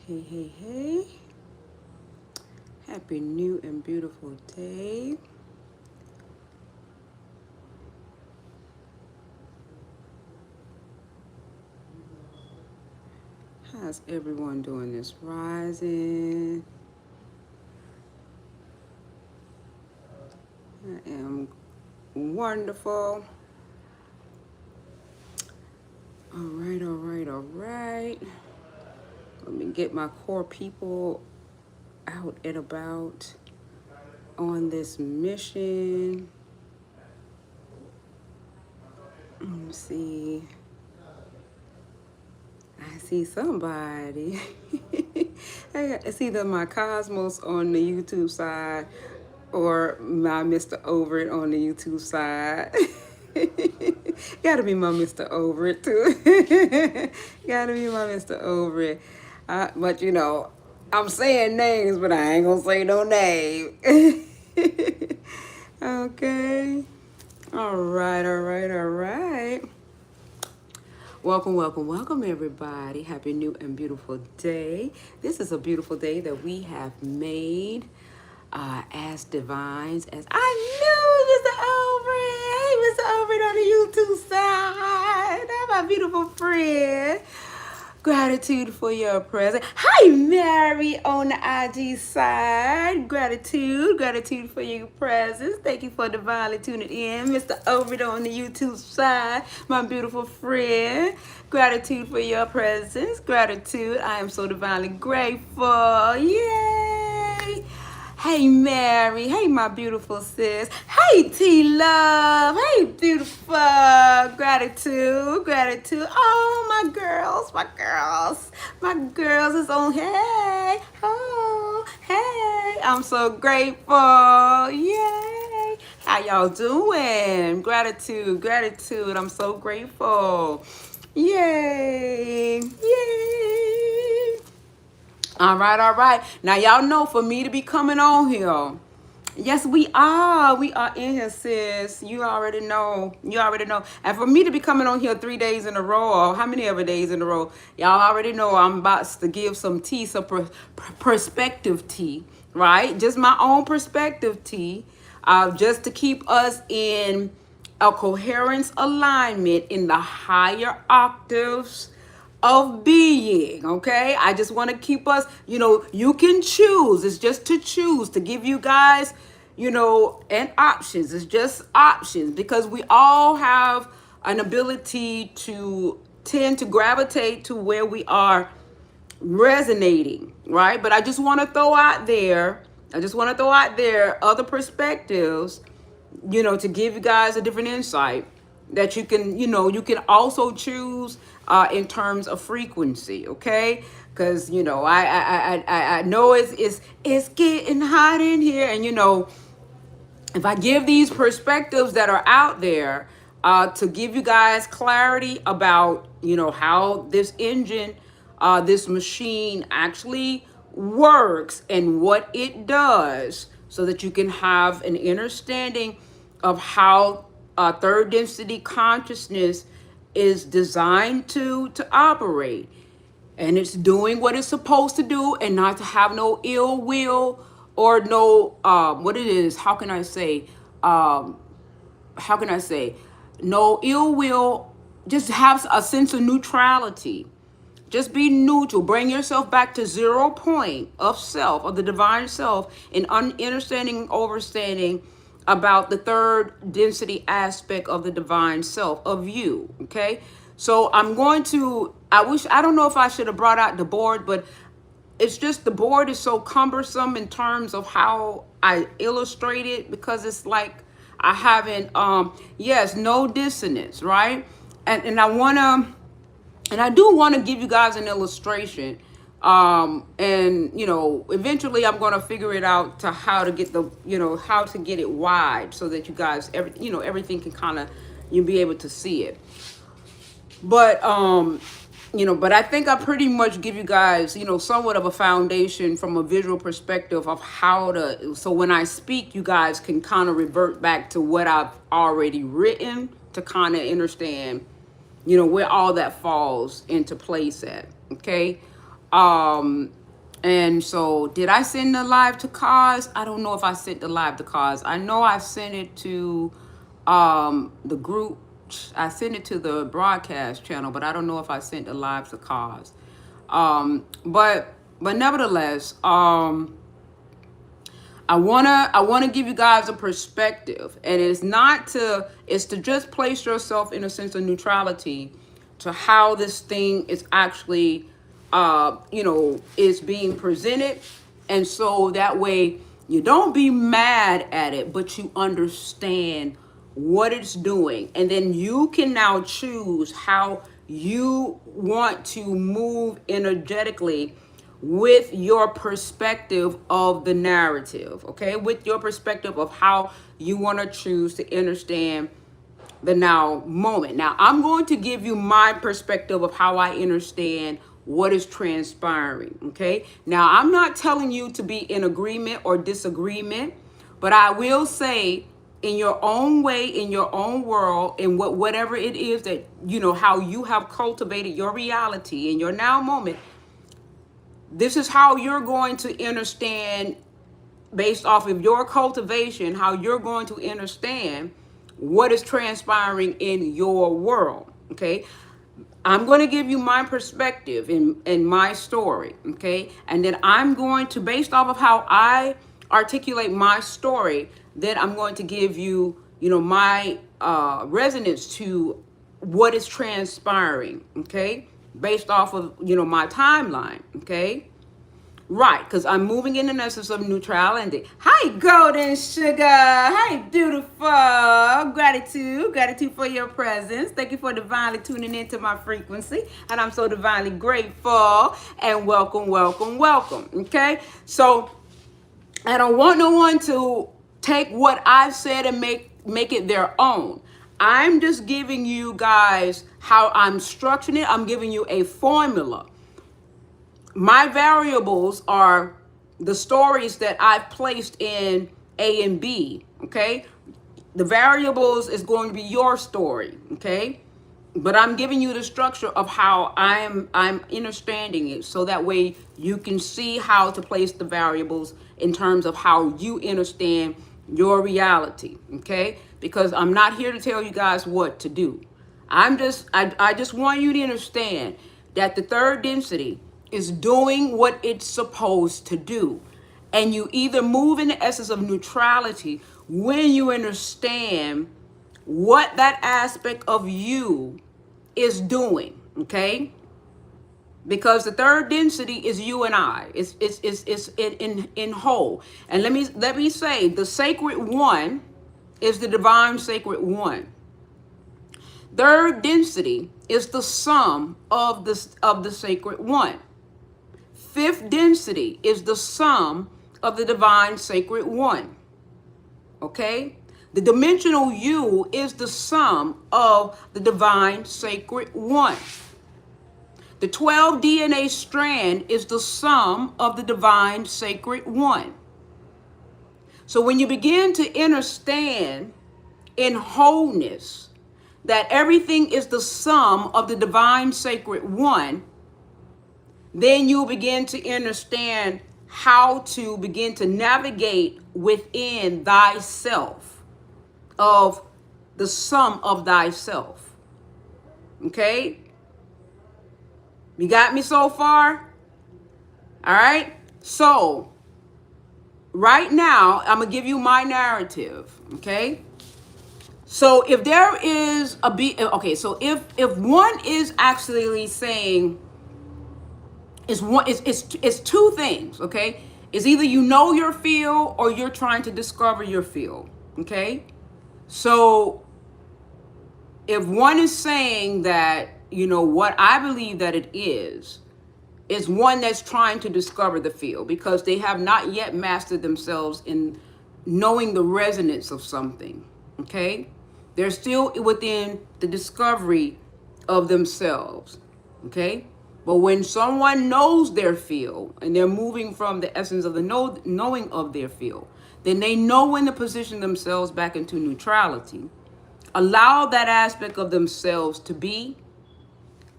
Hey, hey, hey. Happy new and beautiful day. How's everyone doing this rising? I am wonderful. All right, all right, all right. Let me get my core people out and about on this mission. Let me see. I see somebody. It's either my Cosmos on the YouTube side or my Mr. Over It on the YouTube side. Gotta be my Mr. Over It too. Gotta be my Mr. Over It. But you know, I'm saying names, but I ain't gonna say no name. Okay. All right, all right, all right. Welcome, welcome, welcome, everybody. Happy new and beautiful day. This is a beautiful day that we have made as divines. As I knew Mr. Over it on the YouTube side. That's my beautiful friend. Gratitude for your presence. Hi, Mary on the IG side. Gratitude for your presence. Thank you for divinely tuning in. Mr. Over on the YouTube side, my beautiful friend. Gratitude for your presence. Gratitude. I am so divinely grateful. Yay! Hey, Mary. Hey, my beautiful sis. Hey, T Love. Hey, beautiful. Gratitude. Oh, my girls. My girls is on. Hey. Oh, hey. I'm so grateful. Yay. How y'all doing? Gratitude. I'm so grateful. Yay. All right. Now y'all know for me to be coming on here. Yes, we are. We are in here, sis. You already know. And for me to be coming on here 3 days in a row, or how many other days in a row, y'all already know I'm about to give some tea, some perspective tea, right? Just my own perspective tea, just to keep us in a coherence alignment in the higher octaves of being. Okay, I just want to keep us, you can choose. It's just to choose to give you guys, and options. It's just options, because we all have an ability to tend to gravitate to where we are resonating, right? But I just want to throw out there other perspectives, to give you guys a different insight that you can also choose in terms of frequency, okay? Because I know it's getting hot in here, and if I give these perspectives that are out there to give you guys clarity about how this engine, this machine actually works and what it does, so that you can have an understanding of how third density consciousness is designed to operate, and it's doing what it's supposed to do, and not to have no ill will or no what it is, how can I say no ill will. Just have a sense of neutrality. Just be neutral. Bring yourself back to 0 point of self, of the divine self, in understanding and overstanding about the third density aspect of the divine self of you. Okay. So I don't know if I should have brought out the board, but it's just the board is so cumbersome in terms of how I illustrate it, because it's like I haven't, yes, no dissonance, right? And I do want to give you guys an illustration. And eventually I'm going to figure it out to how to get how to get it wide, so that you guys, everything can kind of, you'll be able to see it. But I think I pretty much give you guys, somewhat of a foundation from a visual perspective of how to, so when I speak, you guys can kind of revert back to what I've already written, to kind of understand, where all that falls into place at. Okay. And so did I send the live to Cause? I don't know if I sent the live to Cause. I know I sent it to the group. I sent it to the broadcast channel, but I don't know if I sent the live to Cause. But nevertheless, I wanna give you guys a perspective, and it's to just place yourself in a sense of neutrality to how this thing is actually is being presented. And so that way you don't be mad at it, but you understand what it's doing, and then you can now choose how you want to move energetically with your perspective of the narrative, okay? With your perspective of how you want to choose to understand the now moment. Now, I'm going to give you my perspective of how I understand what is transpiring, okay? Now, I'm not telling you to be in agreement or disagreement, but I will say, in your own way, in your own world, in whatever it is that, how you have cultivated your reality in your now moment, this is how you're going to understand, based off of your cultivation, how you're going to understand what is transpiring in your world, okay? I'm going to give you my perspective in my story, okay? And then I'm going to, based off of how I articulate my story, then I'm going to give you, my resonance to what is transpiring, okay? Based off of, my timeline, okay? Right, because I'm moving in the essence of neutrality. Hi, golden sugar. Hi, beautiful. Gratitude for your presence. Thank you for divinely tuning into my frequency. And I'm so divinely grateful. And welcome. Okay, so I don't want no one to take what I've said and make it their own. I'm just giving you guys how I'm structuring it. I'm giving you a formula. My variables are the stories that I've placed in A and B, okay? The variables is going to be your story, okay? But I'm giving you the structure of how I'm understanding it, so that way you can see how to place the variables in terms of how you understand your reality, okay? Because I'm not here to tell you guys what to do. I just want you to understand that the third density is doing what it's supposed to do. And you either move in the essence of neutrality when you understand what that aspect of you is doing, okay? Because the third density is you and I. It's in whole. And let me say, the sacred one is the divine sacred one. Third density is the sum of the sacred one. Fifth density is the sum of the divine sacred one. Okay? The dimensional you is the sum of the divine sacred one. The 12 DNA strand is the sum of the divine sacred one. So when you begin to understand in wholeness that everything is the sum of the divine sacred one, then you'll begin to understand how to begin to navigate within thyself, of the sum of thyself. Okay? You got me so far? All right? So, right now, I'm going to give you my narrative. Okay? So, if there is so if one is actually saying, it's two things, okay? It's either you know your field or you're trying to discover your field, okay? So if one is saying that, what I believe that it is one that's trying to discover the field because they have not yet mastered themselves in knowing the resonance of something, okay? They're still within the discovery of themselves, okay? But when someone knows their field and they're moving from the essence of the knowing of their field, then they know when to position themselves back into neutrality, allow that aspect of themselves to be,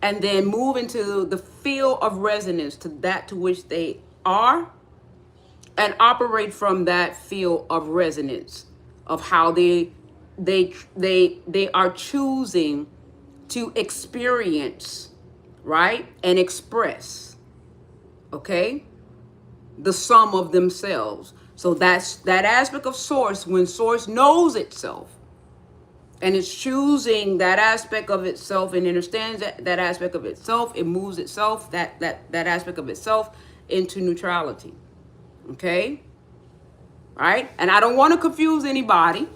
and then move into the field of resonance to that to which they are, and operate from that field of resonance of how they are choosing to experience, right, and express, okay, the sum of themselves. So that's that aspect of source. When source knows itself and it's choosing that aspect of itself and understands that aspect of itself, it moves itself, that aspect of itself, into neutrality. Okay? Right? And I don't want to confuse anybody,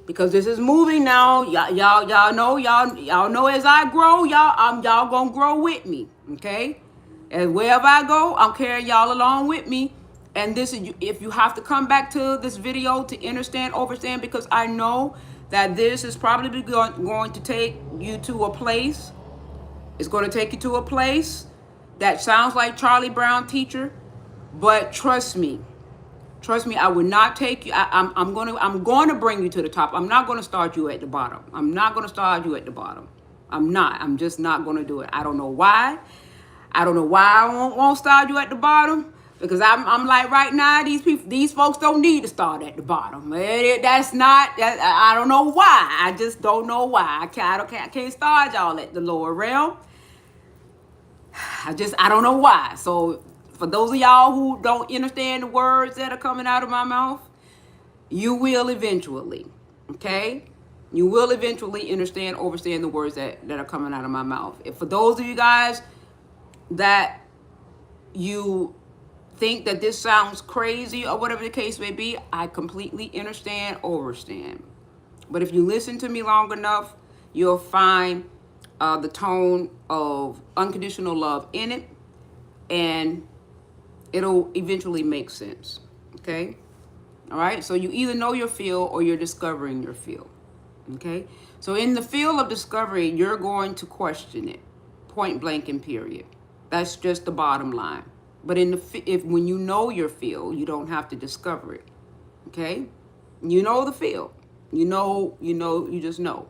because this is moving now. Y'all know as I grow, y'all gonna grow with me. Okay? And wherever I go, I'm carrying y'all along with me. And this is, if you have to come back to this video to understand, overstand, because I know that this is probably going to take you to a place. It's going to take you to a place that sounds like Charlie Brown teacher, but trust me, I would not take you. I'm going to bring you to the top. I'm not going to start you at the bottom. I'm just not going to do it. I don't know why. I won't start you at the bottom, because I'm like, right now, these folks don't need to start at the bottom. I don't know why. I just don't know why. I can't start y'all at the lower realm. I don't know why. So for those of y'all who don't understand the words that are coming out of my mouth, you will eventually, okay? You will eventually overstand the words that are coming out of my mouth. If for those of you guys that you think that this sounds crazy or whatever the case may be, I completely overstand. But if you listen to me long enough, you'll find the tone of unconditional love in it, and it'll eventually make sense. Okay? All right? So you either know your field or you're discovering your field. Okay? So in the field of discovery, you're going to question it, point blank and period. That's just the bottom line. But when you know your field, you don't have to discover it. Okay? You know the field. You just know.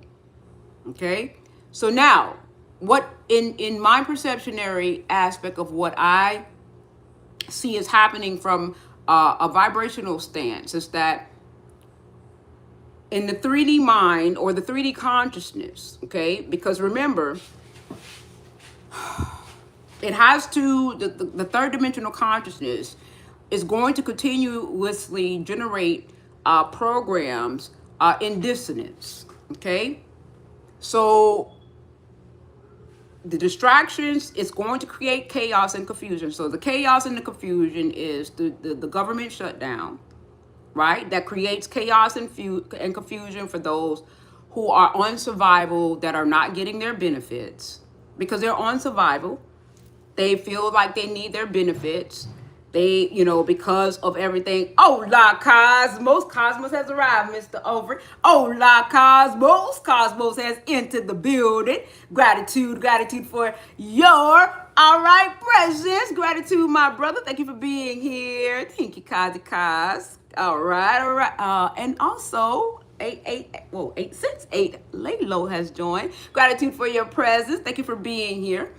Okay? So now, what in my perceptionary aspect of what I see is happening from a vibrational stance is that in the 3D mind or the 3D consciousness, okay? Because remember, it has to, the third dimensional consciousness is going to continuously generate programs in dissonance, okay? So the distractions is going to create chaos and confusion. So the chaos and the confusion is the government shutdown, right? That creates chaos and confusion for those who are on survival, that are not getting their benefits because they're on survival. They feel like they need their benefits. They, because of everything. Hola, Cosmos. Cosmos has arrived, Mr. Over. Hola, Cosmos. Cosmos has entered the building. Gratitude for your all right presence. Gratitude, my brother. Thank you for being here. Thank you, Kazi Kaz. All right. And also, 868 Laylo has joined. Gratitude for your presence. Thank you for being here.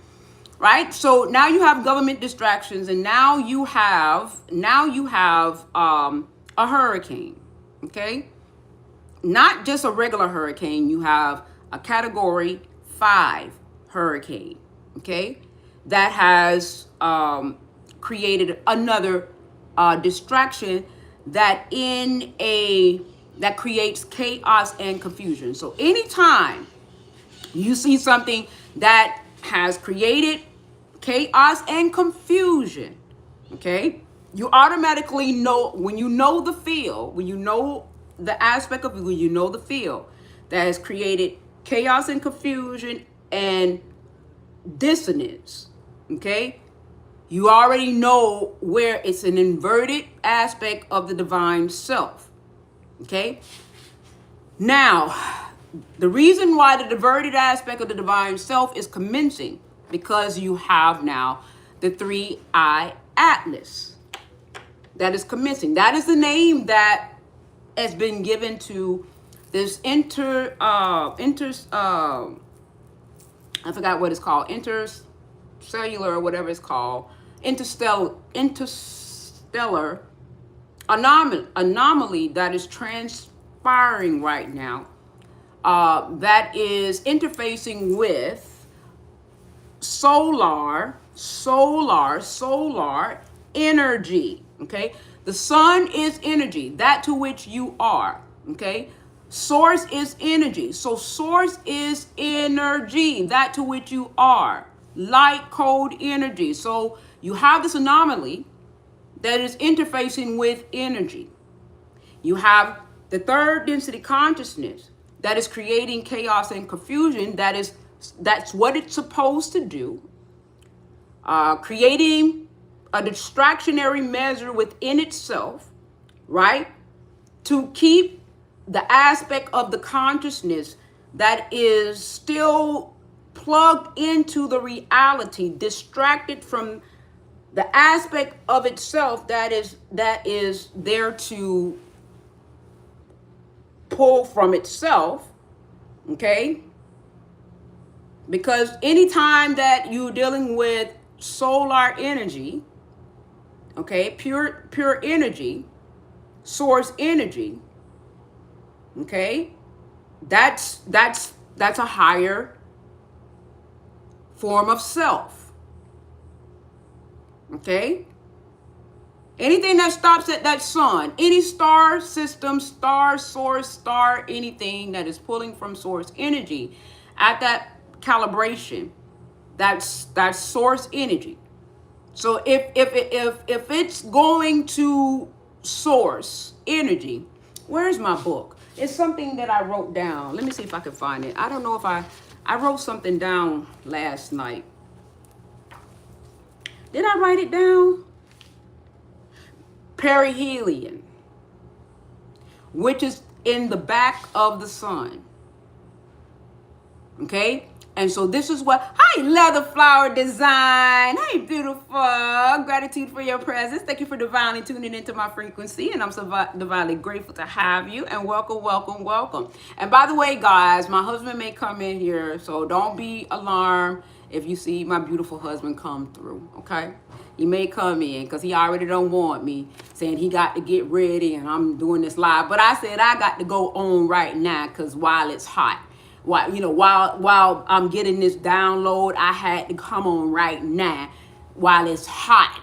Right? So now you have government distractions, and now you have a hurricane. Okay? Not just a regular hurricane, you have a category 5 hurricane. Okay? That has created another distraction that creates chaos and confusion. So anytime you see something that has created chaos and confusion, okay, you automatically know, when you know the field, when you know the aspect of it, when you know the field that has created chaos and confusion and dissonance, okay, you already know where it's an inverted aspect of the divine self. Okay, now the reason why the diverted aspect of the divine self is commencing, because you have now the 3-eye atlas that is commencing. That is the name that has been given to this I forgot what it's called, interstellar or whatever it's called, interstellar anomaly that is transpiring right now, that is interfacing with solar energy. Okay, the sun is energy, that to which you are. Okay, source is energy, so source is energy, that to which you are. Light, cold, energy. So you have this anomaly that is interfacing with energy. You have the third density consciousness that is creating chaos and confusion. That's what it's supposed to do. Creating a distractionary measure within itself, right? To keep the aspect of the consciousness that is still plugged into the reality, distracted from the aspect of itself that is there to pull from itself. Okay, because anytime that you're dealing with solar energy, okay, pure energy, source energy, okay, that's a higher form of self. Okay, anything that stops at that sun, any star system, star source, star, anything that is pulling from source energy at that calibration, that's source energy. So if it's going to source energy, where's my book? It's something that I wrote down. Let me see if I can find it. I don't know if I wrote something down last night. Did I write it down? Perihelion, which is in the back of the sun. Okay? And so this is what, hi, Leather Flower Design. Hey, beautiful. Gratitude for your presence. Thank you for divinely tuning into my frequency. And I'm so divinely grateful to have you. And welcome, welcome, welcome. And by the way, guys, my husband may come in here. So don't be alarmed if you see my beautiful husband come through. Okay? He may come in because he already don't want me, saying he got to get ready and I'm doing this live. But I said I got to go on right now because while it's hot. While I'm getting this download, I had to come on right now while it's hot.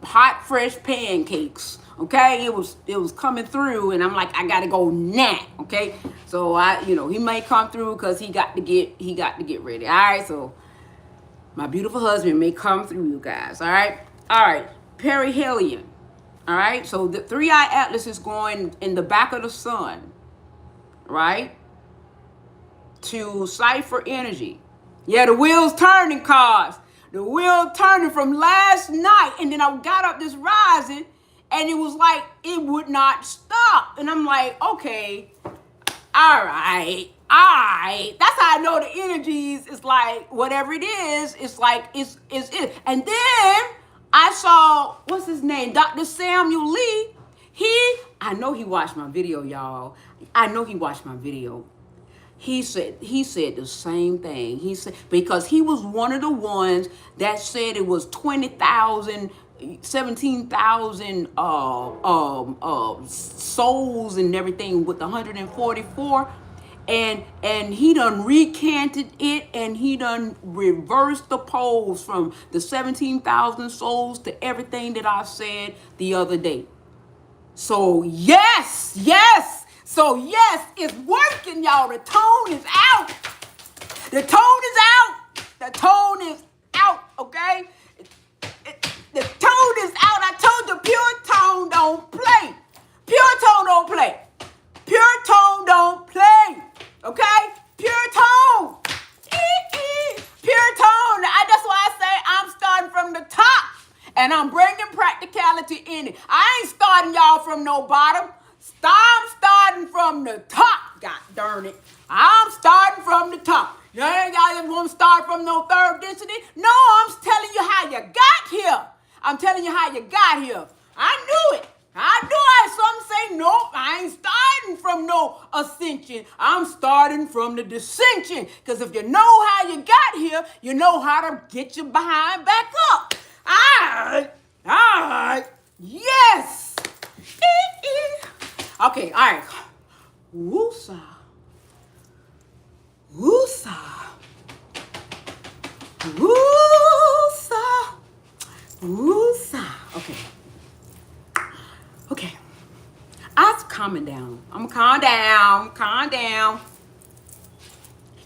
Hot, fresh pancakes. Okay, it was coming through, and I'm like, I gotta go now. Okay, so he may come through because he got to get ready. All right, so my beautiful husband may come through, you guys. All right, perihelion. All right, so the 3-eye atlas is going in the back of the sun, right? To cipher energy. Yeah, the wheel's turning, cars. The wheel turning from last night. And then I got up this rising and it was like it would not stop. And I'm like, okay, all right. That's how I know the energies is like whatever it is, it's like it's it. And then I saw, what's his name? Dr. Samuel Lee. I know he watched my video, y'all. I know he watched my video. He said the same thing. He said, because he was one of the ones that said it was 20,000, 17,000 souls and everything with 144. And he done recanted it, and he done reversed the polls from the 17,000 souls to everything that I said the other day. So yes. So yes, it's working, y'all. The tone is out. The tone is out. The tone is out, okay? The tone is out. I told you, pure tone don't play. Pure tone don't play. Pure tone don't play, okay? Pure tone. Pure tone. That's why I say I'm starting from the top, and I'm bringing practicality in it. I ain't starting y'all from no bottom. I'm starting from the top, god darn it. I'm starting from the top. Y'all want to start from no third density? No, I'm telling you how you got here. I'm telling you how you got here. I knew it. I do have some say, nope, I ain't starting from no ascension. I'm starting from the descension. Because if you know how you got here, you know how to get your behind back up. All right, yes. Okay, all right. Woosa. Woosa. Woosa. Woosa. Okay. Okay. I'm calming down. I'm calm down. Calm down.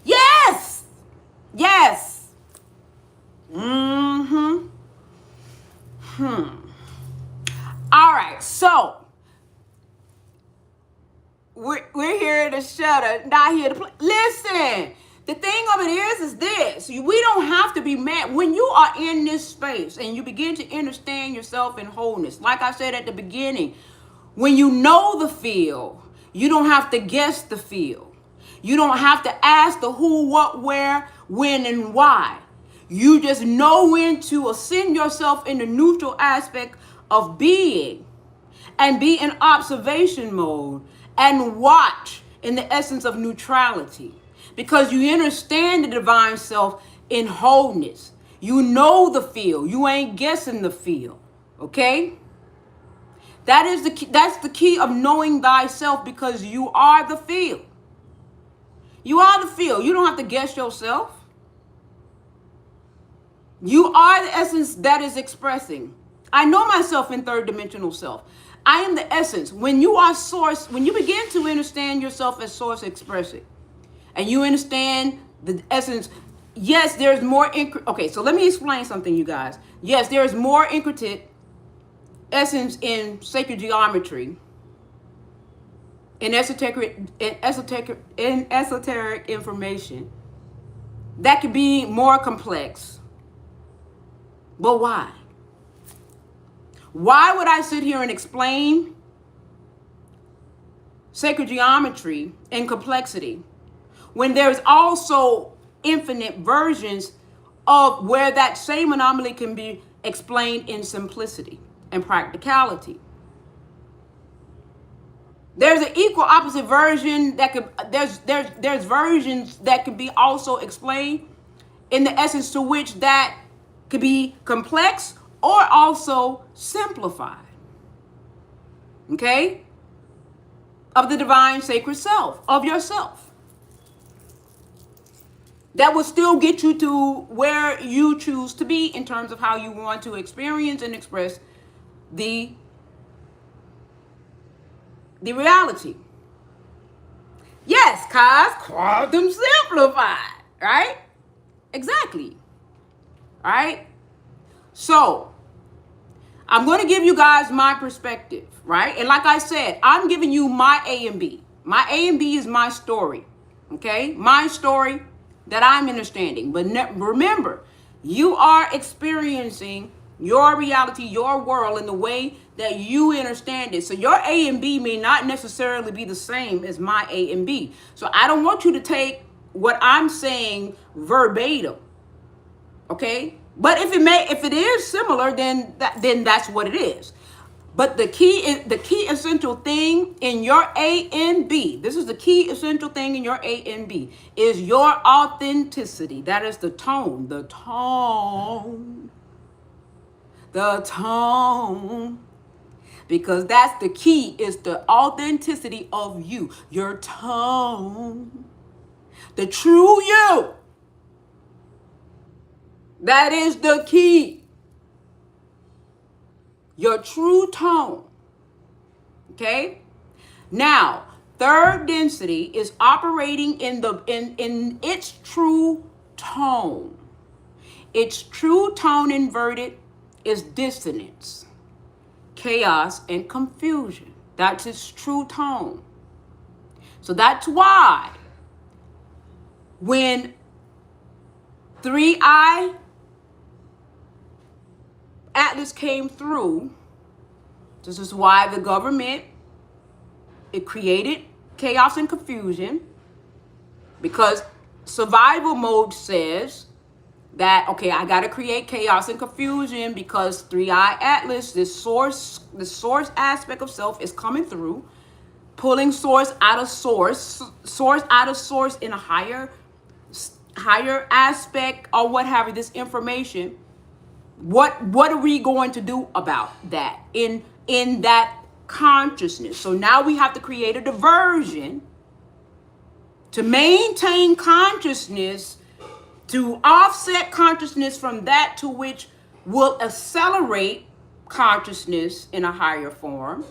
Yes. Yes. Mm-hmm. All right. So we're here to shudder, not here to play. Listen. The thing of it is this. We don't have to be mad. When you are in this space and you begin to understand yourself in wholeness, like I said at the beginning, when you know the field, you don't have to guess the field. You don't have to ask the who, what, where, when, and why. You just know when to ascend yourself in the neutral aspect of being and be in observation mode and watch in the essence of neutrality. Because you understand the divine self in wholeness. You know the field. You ain't guessing the field. Okay? That's the key of knowing thyself, because you are the field. You are the field. You don't have to guess yourself. You are the essence that is expressing. I know myself in third dimensional self. I am the essence. When you are source, when you begin to understand yourself as source expressing, and you understand the essence, yes, there's more. Okay, so let me explain something, you guys. Yes, there is more intricate essence in sacred geometry, in esoteric information that could be more complex. But why? Why would I sit here and explain sacred geometry and complexity when there's also infinite versions of where that same anomaly can be explained in simplicity and practicality? There's an equal opposite version that could, there's versions that could be also explained in the essence to which that could be complex or also simplified. Okay? Of the divine sacred self, of yourself. That will still get you to where you choose to be in terms of how you want to experience and express the reality. Yes, cause quantum simplified, right? Exactly. All right? So, I'm going to give you guys my perspective, right? And like I said, I'm giving you my A and B. My A and B is my story, okay? My story that I'm understanding. But remember, you are experiencing your reality, your world in the way that you understand it. So your A and B may not necessarily be the same as my A and B. So I don't want you to take what I'm saying verbatim, okay? But if it is similar, then that's what it is. But the key essential thing in your A and B, this is the key essential thing in your A and B, is your authenticity. That is the tone. Because that's the key, is the authenticity of you, your tone, the true you. That is the key. Your true tone. Okay? Now, third density is operating in its true tone. Its true tone inverted is dissonance, chaos, and confusion. That's its true tone. So that's why when 3I Atlas came through, this is why the government, it created chaos and confusion, because survival mode says that, okay, I got to create chaos and confusion because 3i Atlas, the source aspect of self is coming through, pulling source out of source in a higher aspect or what have you, this information. What are we going to do about that in that consciousness? So now we have to create a diversion to maintain consciousness, to offset consciousness from that to which will accelerate consciousness in a higher form.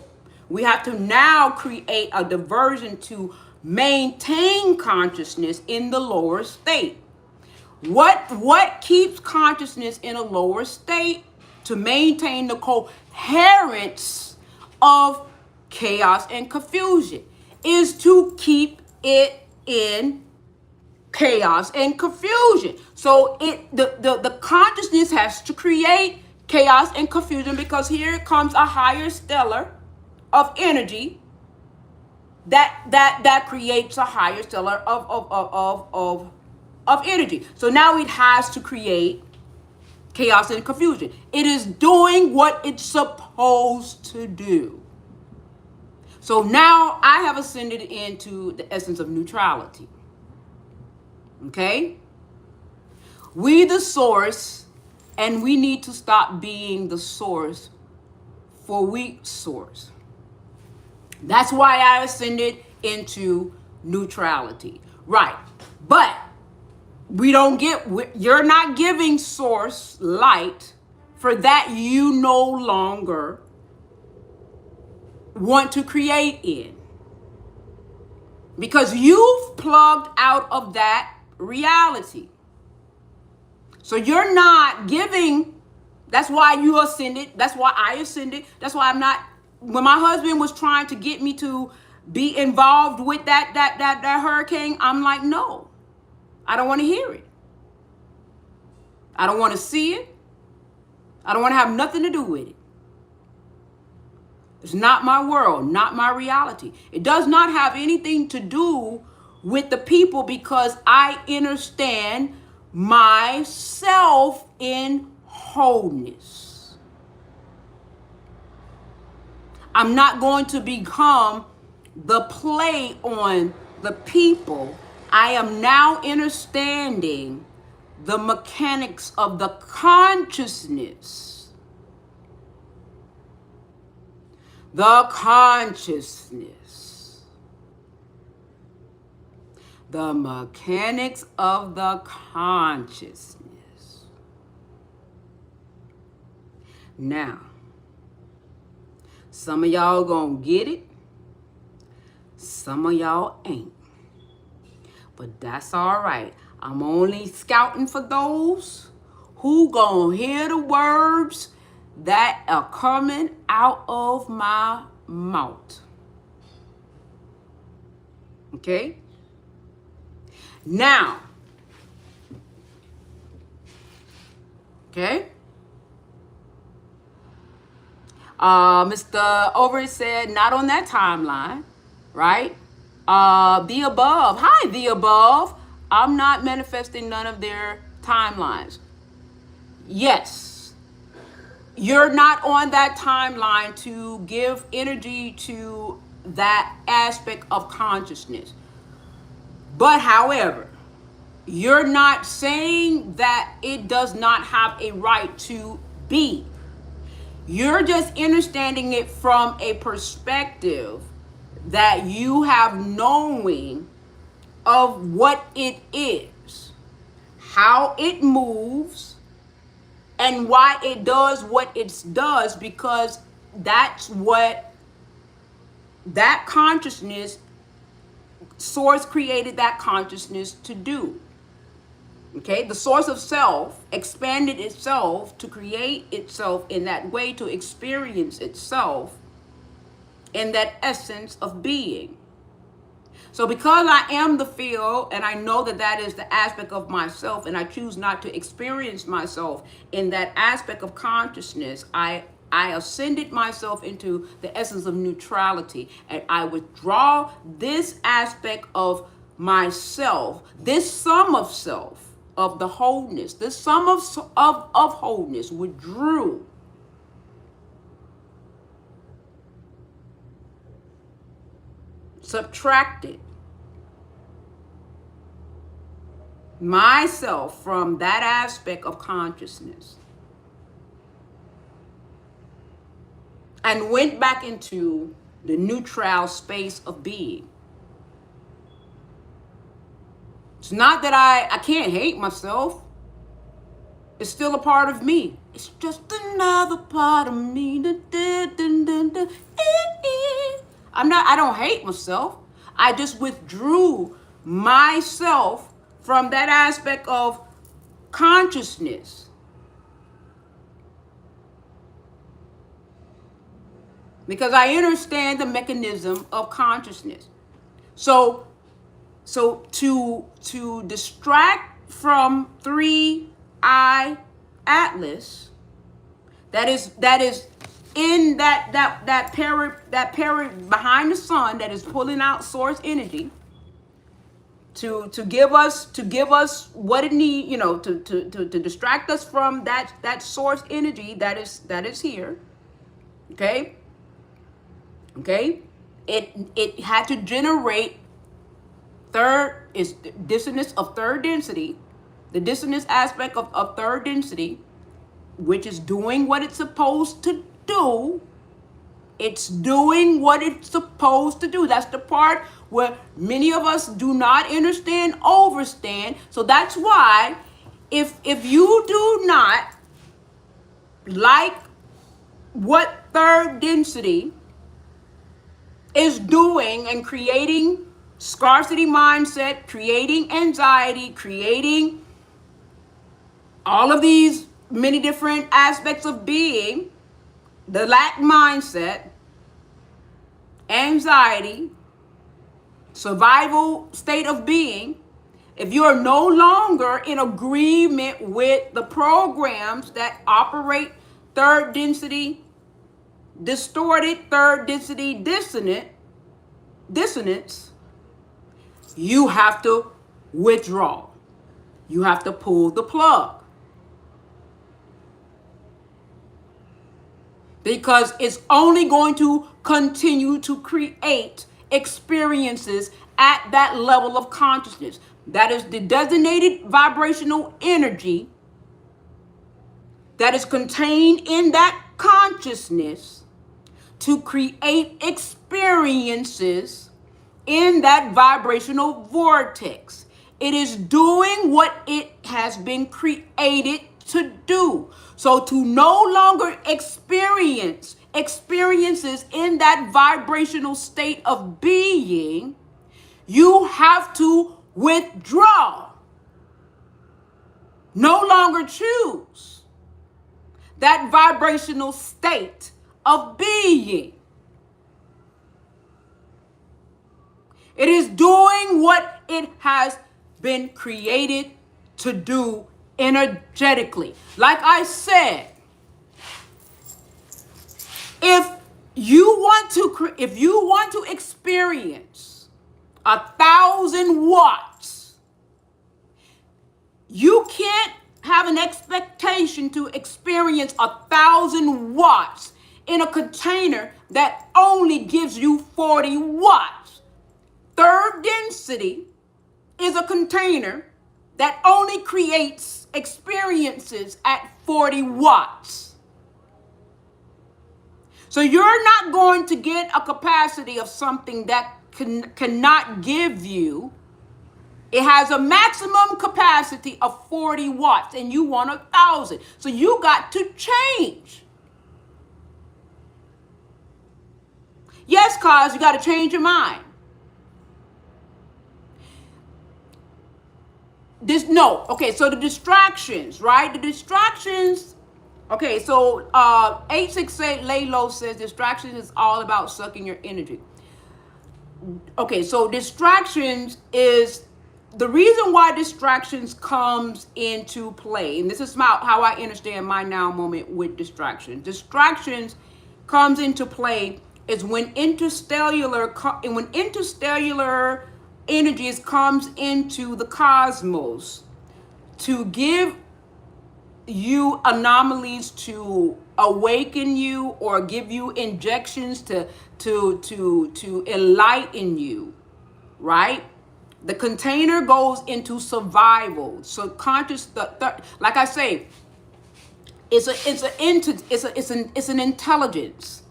We have to now create a diversion to maintain consciousness in the lower state. What keeps consciousness in a lower state? To maintain the coherence of chaos and confusion is to keep it in chaos and confusion. So the consciousness has to create chaos and confusion, because here comes a higher stellar of energy that creates a higher stellar of energy. So now it has to create chaos and confusion. It is doing what it's supposed to do. So now I have ascended into the essence of neutrality. Okay? We the source, and we need to stop being the source for we source. That's why I ascended into neutrality. Right. But you're not giving source light. For that, you no longer want to create in, because you've plugged out of that reality. So you're not giving. That's why you ascended. That's why I ascended. That's why I'm not. When my husband was trying to get me to be involved with that hurricane, I'm like, no, I don't want to hear it. I don't want to see it. I don't want to have nothing to do with it. It's not my world, not my reality. It does not have anything to do with the people, because I understand myself in wholeness. I'm not going to become the play on the people. I am now understanding the mechanics of the consciousness. The consciousness. The mechanics of the consciousness. Now, some of y'all gonna get it. Some of y'all ain't. But that's all right. I'm only scouting for those who gonna hear the words that are coming out of my mouth. Okay? Now, okay? Mr. Overy said, not on that timeline, right? The above. Hi, the above. I'm not manifesting none of their timelines. Yes, you're not on that timeline to give energy to that aspect of consciousness. But however, you're not saying that it does not have a right to be. You're just understanding it from a perspective that you have knowing of what it is, how it moves, and why it does what it does, because that's what that consciousness, source created that consciousness to do. Okay, the source of self expanded itself to create itself in that way, to experience itself in that essence of being. So because I am the field, and I know that that is the aspect of myself, and I choose not to experience myself in that aspect of consciousness, I ascended myself into the essence of neutrality, and I withdraw this aspect of myself, this sum of self, of the wholeness, the sum of wholeness withdrew subtracted myself from that aspect of consciousness and went back into the neutral space of being. It's not that I can't hate myself. It's still a part of me. It's just another part of me. I don't hate myself. I just withdrew myself from that aspect of consciousness. Because I understand the mechanism of consciousness. So to distract from 3I Atlas, that is in that period behind the sun that is pulling out source energy to give us what it need, to distract us from that source energy that is here. Okay. It had to generate dissonance of third density, the dissonance aspect of third density, which is doing what it's supposed to do. It's doing what it's supposed to do. That's the part where many of us do not understand, overstand. So that's why if you do not like what third density is doing and creating scarcity mindset, creating anxiety, creating all of these many different aspects of being, the lack mindset, anxiety, survival state of being, if you are no longer in agreement with the programs that operate third density, distorted third density dissonance, you have to withdraw. You have to pull the plug. Because it's only going to continue to create experiences at that level of consciousness. That is the designated vibrational energy that is contained in that consciousness to create experiences in that vibrational vortex. It is doing what it has been created to do. So to no longer experiences in that vibrational state of being, you have to withdraw. No longer choose that vibrational state of being. It is doing what it has been created to do energetically. Like I said, if you want to experience 1,000 watts, you can't have an expectation to experience 1,000 watts in a container that only gives you 40 watts. Third density is a container that only creates experiences at 40 watts. So you're not going to get a capacity of something that cannot give you. It has a maximum capacity of 40 watts and you want 1,000. So you got to change. Yes, cause you got to change your mind. So the distractions, right? The distractions. Okay, so 868 Laylo says distractions is all about sucking your energy. Okay, so distractions is the reason why distractions comes into play, and this is how I understand my now moment with distractions. Distractions comes into play is when interstellar energies comes into the cosmos to give you anomalies to awaken you or give you injections to enlighten you, right? The container goes into survival. So conscious, like I say, it's an intelligence.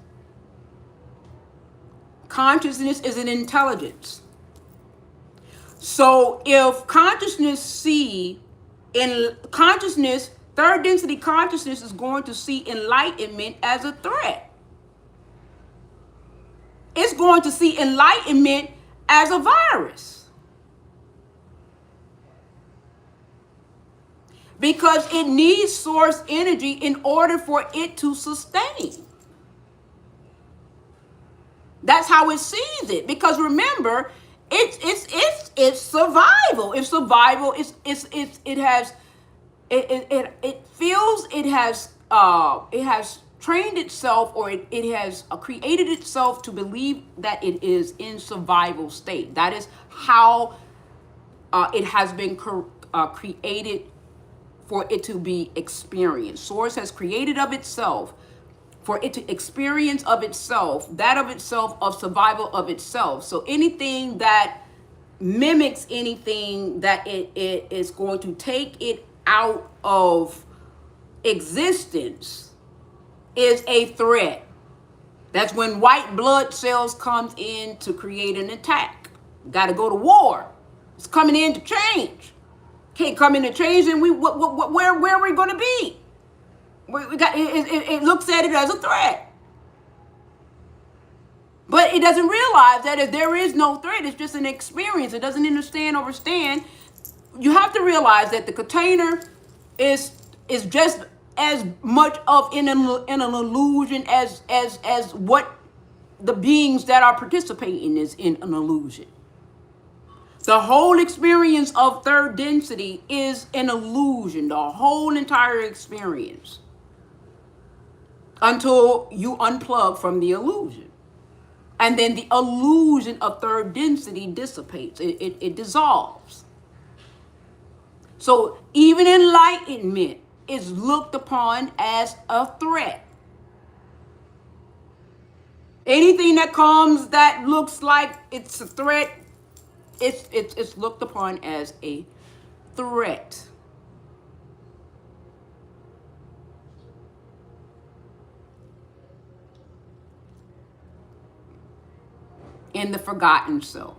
Consciousness is an intelligence. So if third density consciousness is going to see enlightenment as a threat. It's going to see enlightenment as a virus. Because it needs source energy in order for it to sustain. That's how it sees it. Because remember, it's survival. If survival it feels it has trained itself, or it has created itself to believe that it is in survival state. That is how it has been created for it to be experienced. Source has created of itself for it to experience of itself, that of itself, of survival of itself. So anything that mimics anything that it is going to take it out of existence is a threat. That's when white blood cells comes in to create an attack. Got to go to war. It's coming in to change. Can't come in to change, and where are we going to be? It looks at it as a threat. But it doesn't realize that if there is no threat, it's just an experience. It doesn't understand. You have to realize that the container is just as much of in an illusion as what the beings that are participating is in an illusion. The whole experience of third density is an illusion, the whole entire experience, until you unplug from the illusion. And then the illusion of third density dissipates, it dissolves. So even enlightenment is looked upon as a threat. Anything that comes that looks like it's a threat, it's looked upon as a threat. In the forgotten self.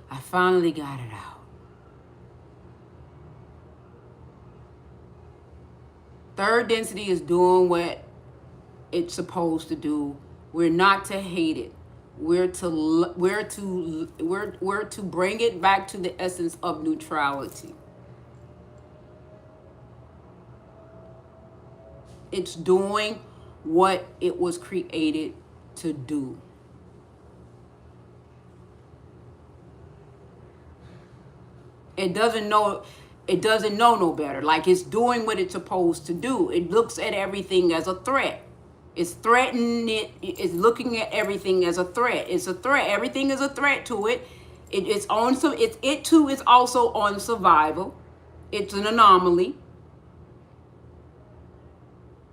I finally got it out. Third density is doing what it's supposed to do. We're not to hate it. We're to bring it back to the essence of neutrality. It's doing what it was created to do. It doesn't know no better. Like, it's doing what it's supposed to do. It looks at everything as a threat. It's threatening it. It's looking at everything as a threat. It's a threat. Everything is a threat to it. It too is also on survival. It's an anomaly.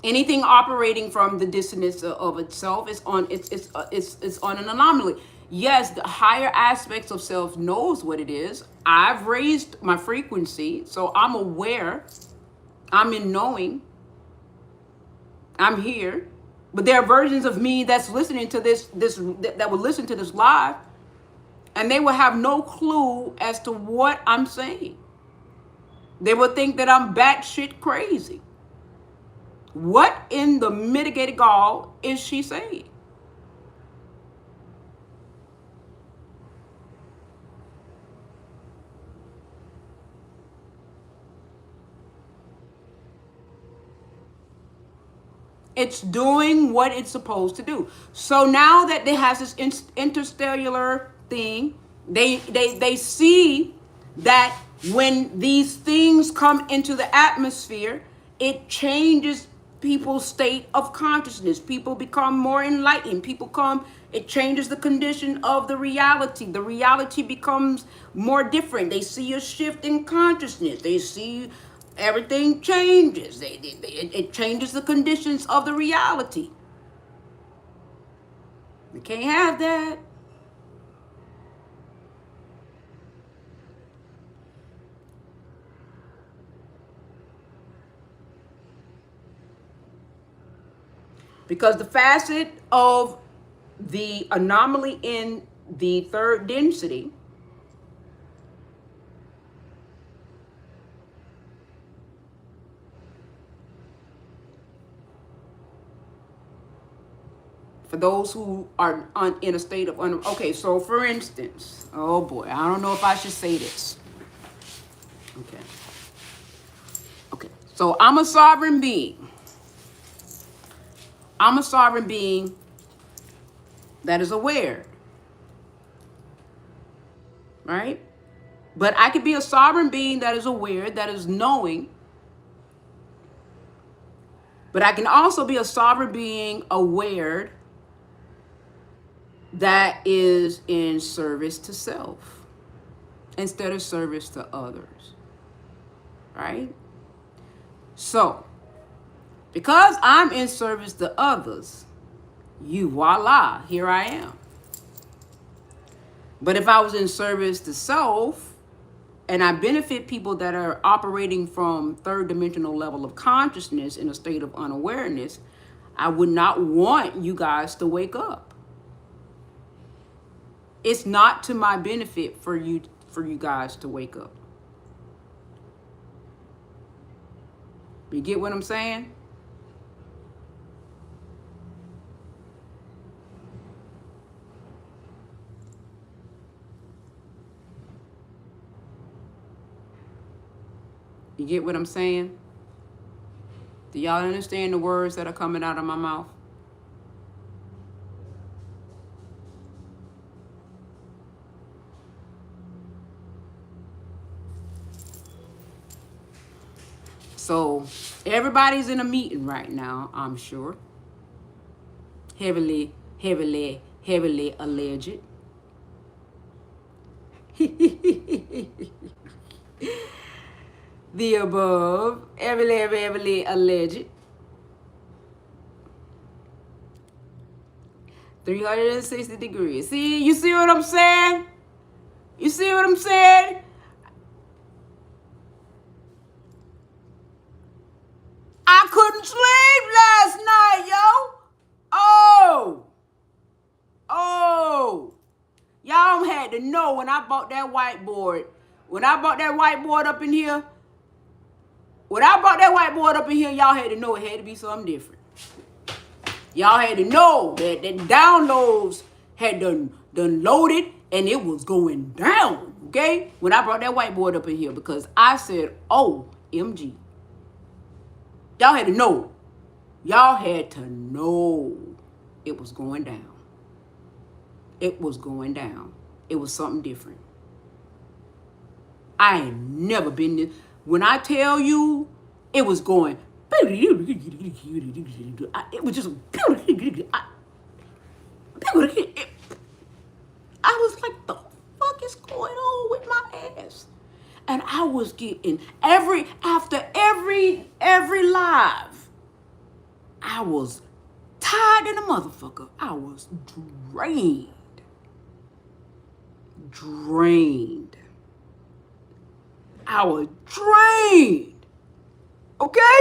Anything operating from the dissonance of itself is on an anomaly. Yes, the higher aspects of self knows what it is. I've raised my frequency, so I'm aware. I'm in knowing. I'm here. But there are versions of me that's listening to this that will listen to this live, and they will have no clue as to what I'm saying. They will think that I'm batshit crazy. What in the mitigated gall is she saying? It's doing what it's supposed to do. So now that it has this interstellar thing, they see that when these things come into the atmosphere, it changes people's state of consciousness. People become more enlightened. It changes the condition of the reality. The reality becomes more different. They see a shift in consciousness. They see everything changes. It changes the conditions of the reality. We can't have that. Because the facet of the anomaly in the third density for those who are in a state of okay, so for instance, oh boy, I don't know if I should say this. Okay, so I'm a sovereign being. I'm a sovereign being that is aware, right? But I could be a sovereign being that is aware, that is knowing. But I can also be a sovereign being aware that is in service to self instead of service to others, right? So, because I'm in service to others, voila, here I am. But if I was in service to self, and I benefit people that are operating from third dimensional level of consciousness in a state of unawareness, I would not want you guys to wake up. It's not to my benefit for you guys to wake up. You get what I'm saying? You get what I'm saying? Do y'all understand the words that are coming out of my mouth? So everybody's in a meeting right now, I'm sure. Heavily alleged. The above, heavily alleged. 360 degrees. See, you see what I'm saying? You see what I'm saying? I couldn't sleep last night, yo. Oh. Y'all had to know when I bought that whiteboard. When I bought that whiteboard up in here, y'all had to know it had to be something different. Y'all had to know that the downloads had done loaded and it was going down, okay? When I brought that whiteboard up in here, because I said, OMG. Y'all had to know. Y'all had to know it was going down. It was going down. It was something different. I ain't never been this. When I tell you, it was going. It was just. I was like, the fuck is going on with my ass? And I was getting after every live, I was tired in the motherfucker. I was drained. I was drained. Okay?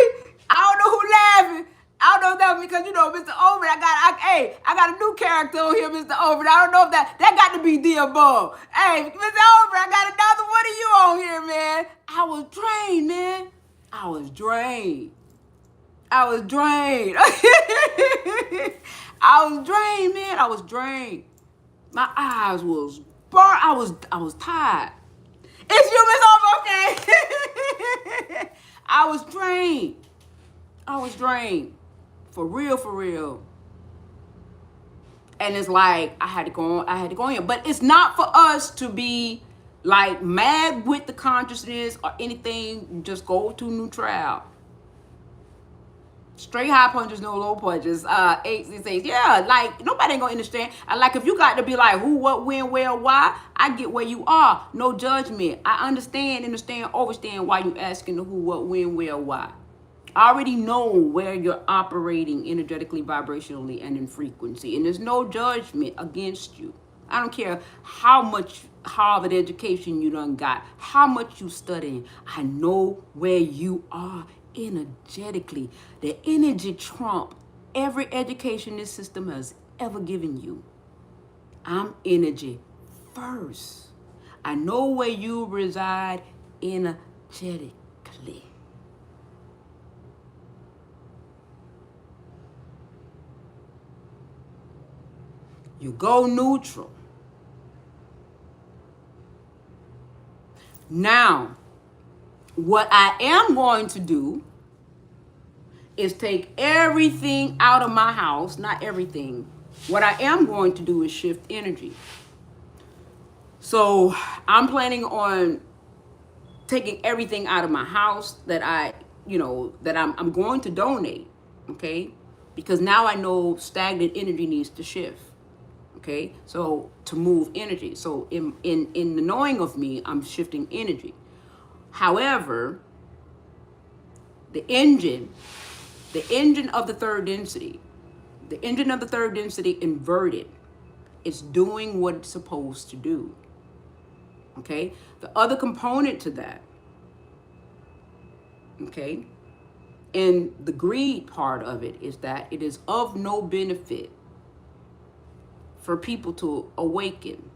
I don't know who laughing. I don't know if that was because, Mr. Overton, I got a new character on here, Mr. Overton. I don't know if that got to be the above. Hey, Mr. Overton, I got another one of you on here, man. I was drained, man. I was drained. I was drained, man. I was drained. My eyes was burnt. I was tired. It's you, Miss Over, okay? I was drained. For real. And it's like I had to go in. But it's not for us to be like mad with the consciousness or anything. Just go to neutral. Straight high punches, no low punches. 866. Yeah, like nobody ain't gonna understand. I like if you got to be like who, what, when, where, why. I get where you are. No judgment. I understand, understand why you asking the who, what, when, where, why. I already know where you're operating energetically, vibrationally, and in frequency. And there's no judgment against you. I don't care how much Harvard education you done got, how much you studying. I know where you are energetically. The energy trump every education this system has ever given you. I'm energy first. I know where you reside energetically. You go neutral. Now, what I am going to do is take everything out of my house, not everything. What I am going to do is shift energy. So I'm planning on taking everything out of my house that I'm going to donate, okay? Because now I know stagnant energy needs to shift. Okay, so to move energy. So in the knowing of me, I'm shifting energy. However, the engine of the third density, inverted, it's doing what it's supposed to do. Okay, the other component to that, okay, and the greed part of it is that it is of no benefit for people to awaken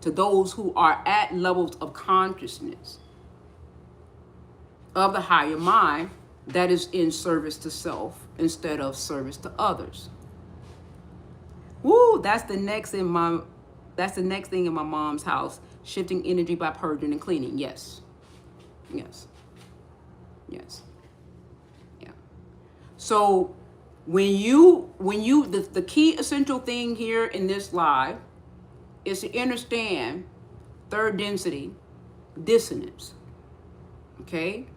to those who are at levels of consciousness of the higher mind that is in service to self instead of service to others. Woo, that's the next thing in my mom's house, shifting energy by purging and cleaning. Yes. Yeah. So the key essential thing here in this live is to understand third density dissonance. Okay?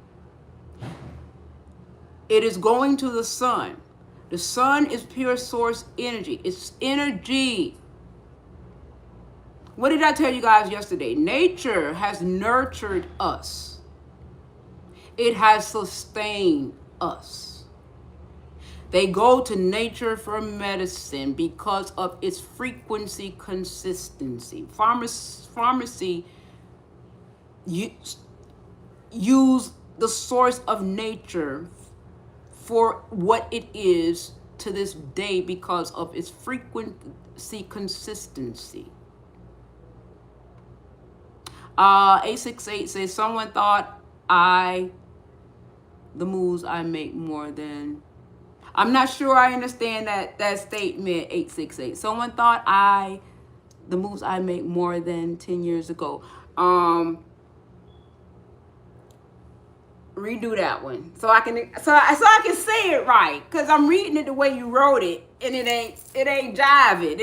It is going to the sun. The sun is pure source energy. It's energy. What did I tell you guys yesterday? Nature has nurtured us. It has sustained us. They go to nature for medicine because of its frequency consistency. Pharmacy use the source of nature for what it is to this day because of its frequency consistency. 868 says, someone thought the moves I make more than... I'm not sure I understand that statement, 868. Someone thought the moves I make more than 10 years ago. Redo that one so I can say it right, because I'm reading it the way you wrote it and it ain't jiving.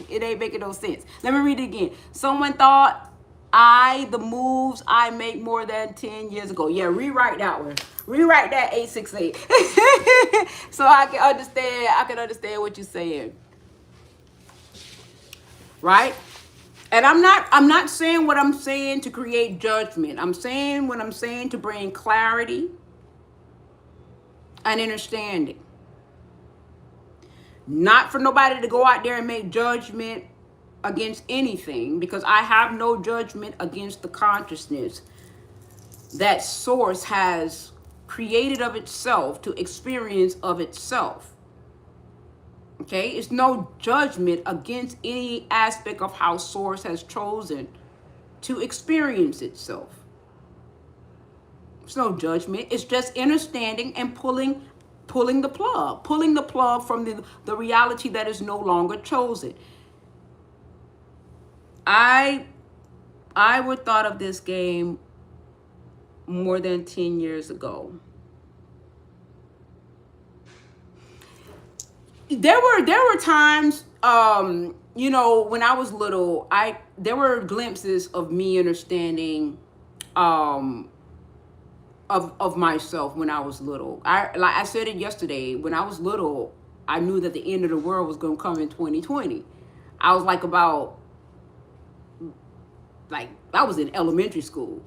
It ain't making no sense. Let me read it again. Someone thought the moves I make more than 10 years ago. Yeah, rewrite that one. Rewrite that 868. So I can understand what you're saying. Right? And I'm not saying what I'm saying to create judgment. I'm saying what I'm saying to bring clarity and understanding. Not for nobody to go out there and make judgment against anything, because I have no judgment against the consciousness that source has created of itself to experience of itself. Okay, it's no judgment against any aspect of how source has chosen to experience itself. It's no judgment. It's just understanding and pulling the plug from the reality that is no longer chosen. I would thought of this game more than 10 years ago. There were times, when I was little, there were glimpses of me understanding of myself when I was little. Like I said it yesterday, when I was little, I knew that the end of the world was going to come in 2020. I was like I was in elementary school,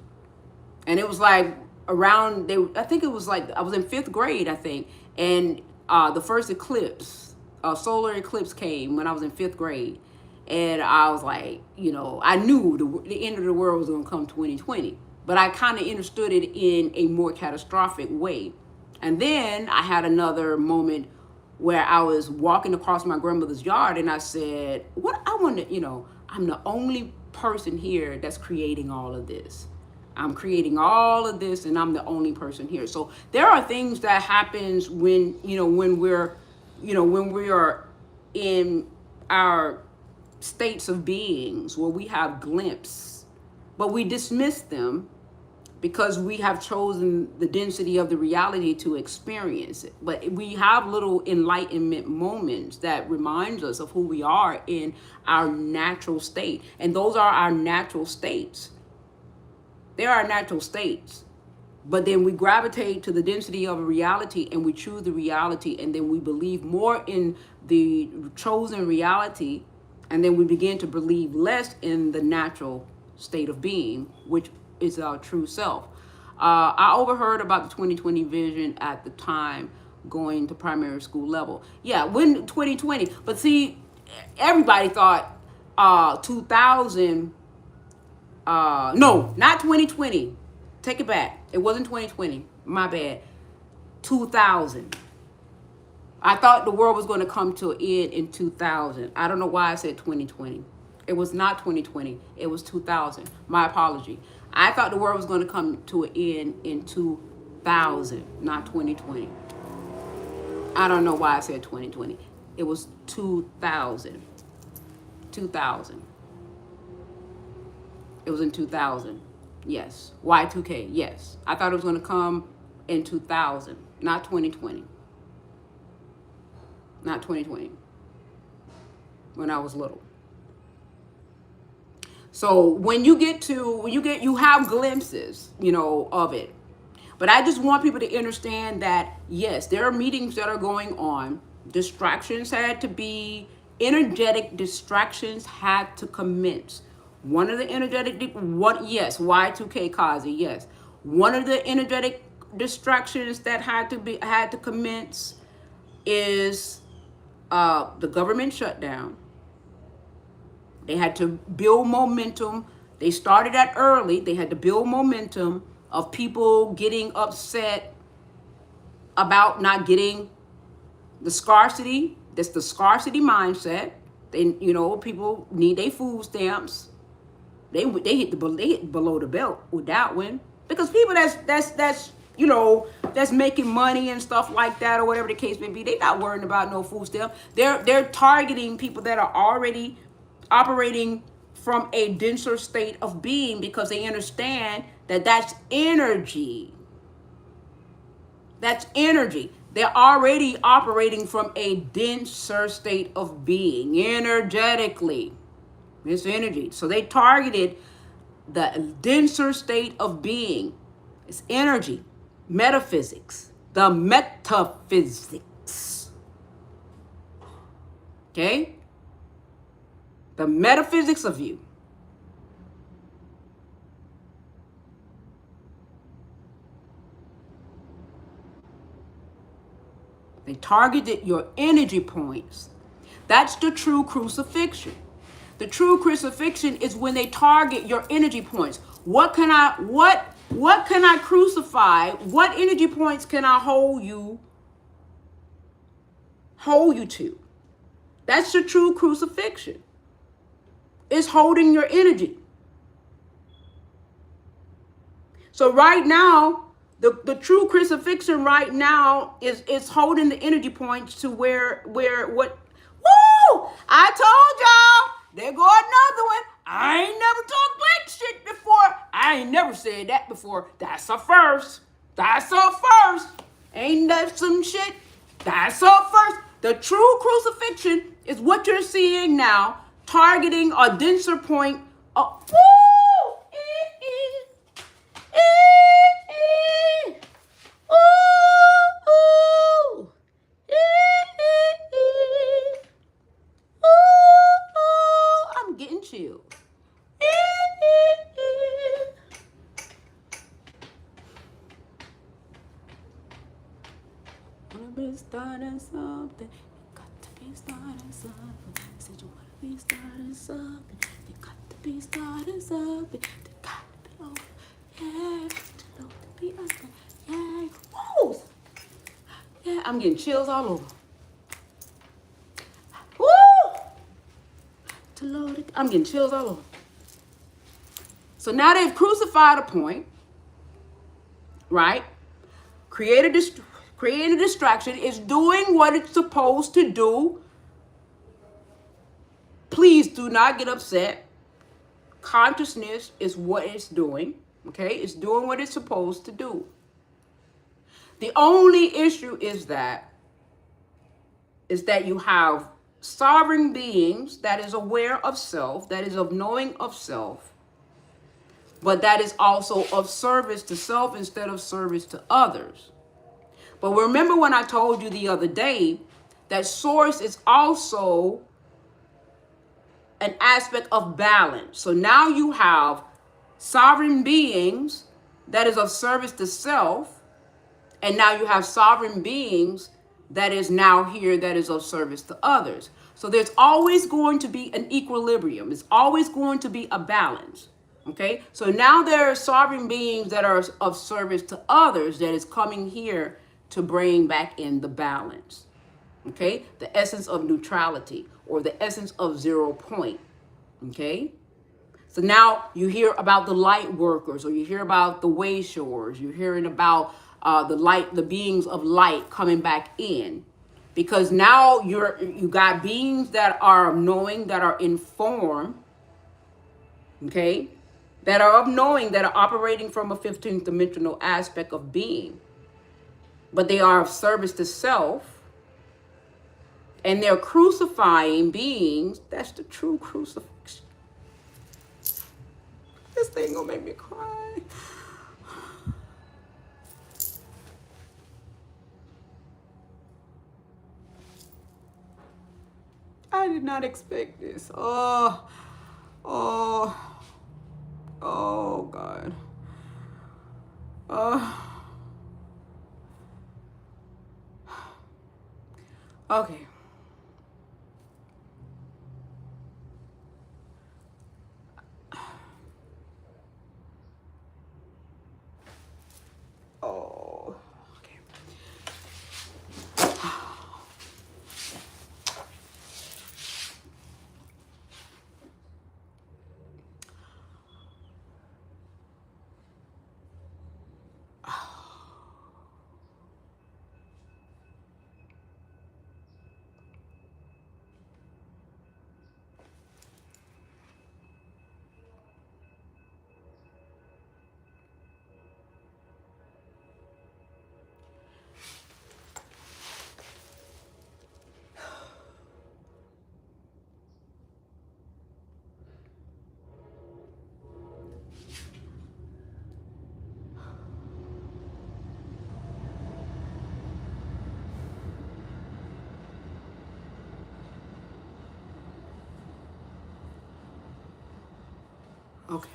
and it was like around I think it was like I was in 5th grade, I think, and the first eclipse, solar eclipse came when I was in 5th grade, and I was like, I knew the end of the world was going to come 2020, but I kind of understood it in a more catastrophic way. And then I had another moment where I was walking across my grandmother's yard, and I said, what I want to, I'm the only person here that's creating all of this. I'm creating all of this, and I'm the only person here. So there are things that happens when we are in our states of beings where we have glimpses, but we dismiss them because we have chosen the density of the reality to experience it. But we have little enlightenment moments that reminds us of who we are in our natural state. And those are our natural states. They are our natural states. But then we gravitate to the density of a reality, and we choose the reality, and then we believe more in the chosen reality, and then we begin to believe less in the natural state of being, which is our true self. I overheard about the 2020 vision at the time going to primary school level. Yeah, when 2020, but see, everybody thought 2000, no, not 2020. Take it back. It wasn't 2020. My bad. 2000. I thought the world was going to come to an end in 2000. I don't know why I said 2020. It was not 2020. It was 2000. My apology. I thought the world was going to come to an end in 2000, not 2020. I don't know why I said 2020. It was 2000. 2000. It was in 2000. Yes. Y2K. Yes. I thought it was going to come in 2000, not 2020. Not 2020. When I was little. So when you have glimpses, of it. But I just want people to understand that, yes, there are meetings that are going on. Distractions had to be, energetic distractions had to commence. One of the yes, Y2K Kazi, yes. One of the energetic distractions that had to commence is the government shutdown. They had to build momentum. They started that early. They had to build momentum of people getting upset about not getting the scarcity. That's the scarcity mindset. People need their food stamps. They hit below the belt with that one, because people that's making money and stuff like that, or whatever the case may be, they're not worrying about no food stamp. They're targeting people that are already operating from a denser state of being, because they understand that that's energy. That's energy. They're already operating from a denser state of being, energetically. It's energy. So they targeted the denser state of being. It's energy, metaphysics, the metaphysics. Okay? The metaphysics of you. They targeted your energy points. That's the true crucifixion. The true crucifixion is when they target your energy points. What can I crucify? What energy points can I hold you to? That's the true crucifixion. It's holding your energy. So right now, the true crucifixion right now is holding the energy points to where what? Woo! I told y'all. There go another one. I ain't never talked black shit before. I ain't never said that before. That's a first. That's a first. Ain't that some shit? That's a first. The true crucifixion is what you're seeing now, targeting a denser point of, woo! starting something. You got to be starting something. I said you wanna be starting something. You got to be starting something. You got to be over. Yeah, to know to be us. Yeah. Woo! Yeah, I'm getting chills all over. Woo! To load it. I'm getting chills all over. So now they've crucified a point, right? Creating a distraction. Is doing what it's supposed to do. Please do not get upset. Consciousness is what it's doing. Okay? It's doing what it's supposed to do. The only issue is that you have sovereign beings that is aware of self, that is of knowing of self, but that is also of service to self instead of service to others. But remember when I told you the other day that source is also an aspect of balance. So now you have sovereign beings that is of service to self, and now you have sovereign beings that is now here that is of service to others. So there's always going to be an equilibrium. It's always going to be a balance. Okay, so now there are sovereign beings that are of service to others that is coming here to bring back in the balance. Okay, the essence of neutrality or the essence of 0 point. Okay, so now you hear about the light workers, or you hear about the way showers. You're hearing about the beings of light coming back in, because now you got beings that are knowing, that are informed. Okay, that are of knowing, that are operating from a 15th dimensional aspect of being, but they are of service to self. And they're crucifying beings. That's the true crucifixion. This thing gonna make me cry. I did not expect this. Oh, God. Okay. Oh, okay. Okay.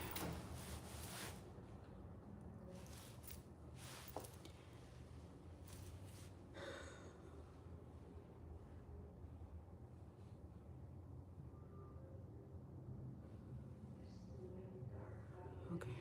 Okay.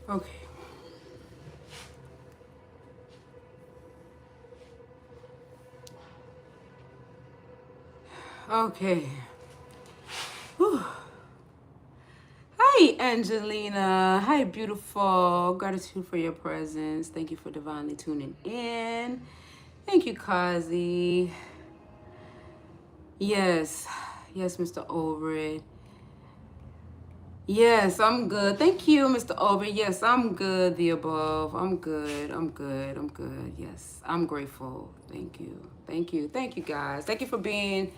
Okay. Okay. Whew. Hi, Angelina. Hi, beautiful. Gratitude for your presence. Thank you for divinely tuning in. Thank you, Kazi. Yes. Yes, Mr. Overett. Yes, I'm good. Thank you, Mr. Overett. Yes, I'm good. The above. I'm good. I'm good. I'm good. Yes, I'm grateful. Thank you. Thank you. Thank you, guys. Thank you for being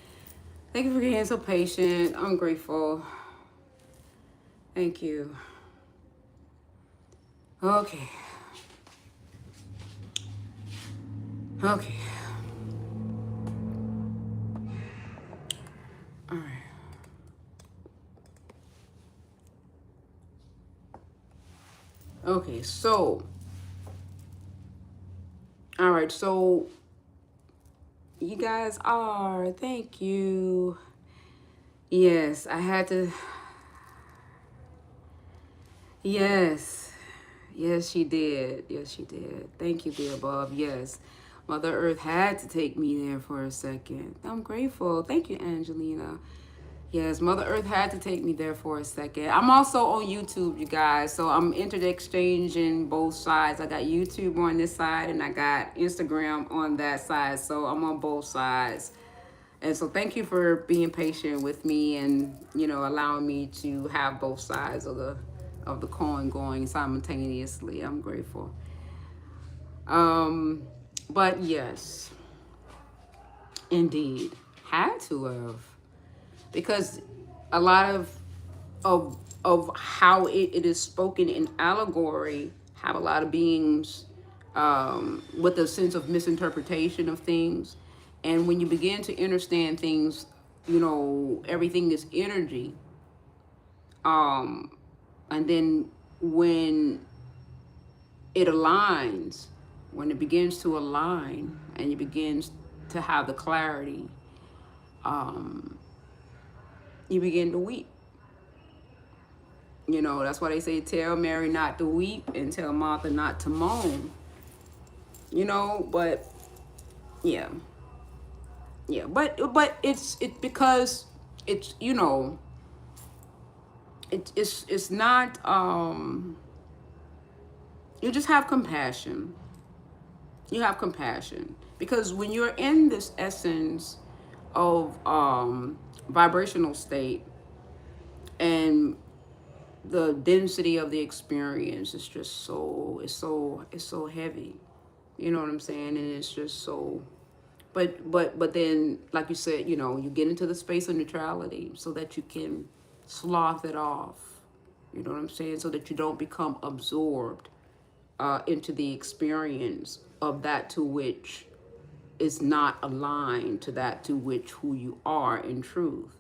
so patient. I'm grateful. Thank you. Okay. Okay. All right. Okay, so, all right, so you guys are, thank you. Yes, I had to, yes, yes, she did. Yes, she did. Thank you, the above. Yes, Mother Earth had to take me there for a second. I'm grateful. Thank you, Angelina. Yes, Mother Earth had to take me there for a second. I'm also on YouTube, you guys. So I'm exchanging both sides. I got YouTube on this side and I got Instagram on that side. So I'm on both sides. And so thank you for being patient with me and, allowing me to have both sides of the coin going simultaneously. I'm grateful. But yes, indeed, had to have, because a lot of how it is spoken in allegory have a lot of beings with a sense of misinterpretation of things. And when you begin to understand things, everything is energy. And then when it aligns, when it begins to align and it begins to have the clarity, you begin to weep. That's why they say tell Mary not to weep and tell Martha not to moan. But yeah. Yeah, but it's because it's it's not you just have compassion. You have compassion because when you're in this essence of vibrational state and the density of the experience is just so heavy. You know what I'm saying? And it's just so, but then, like you said, you get into the space of neutrality so that you can slough it off. You know what I'm saying? So that you don't become absorbed into the experience of that to which is not aligned to that to which who you are in truth.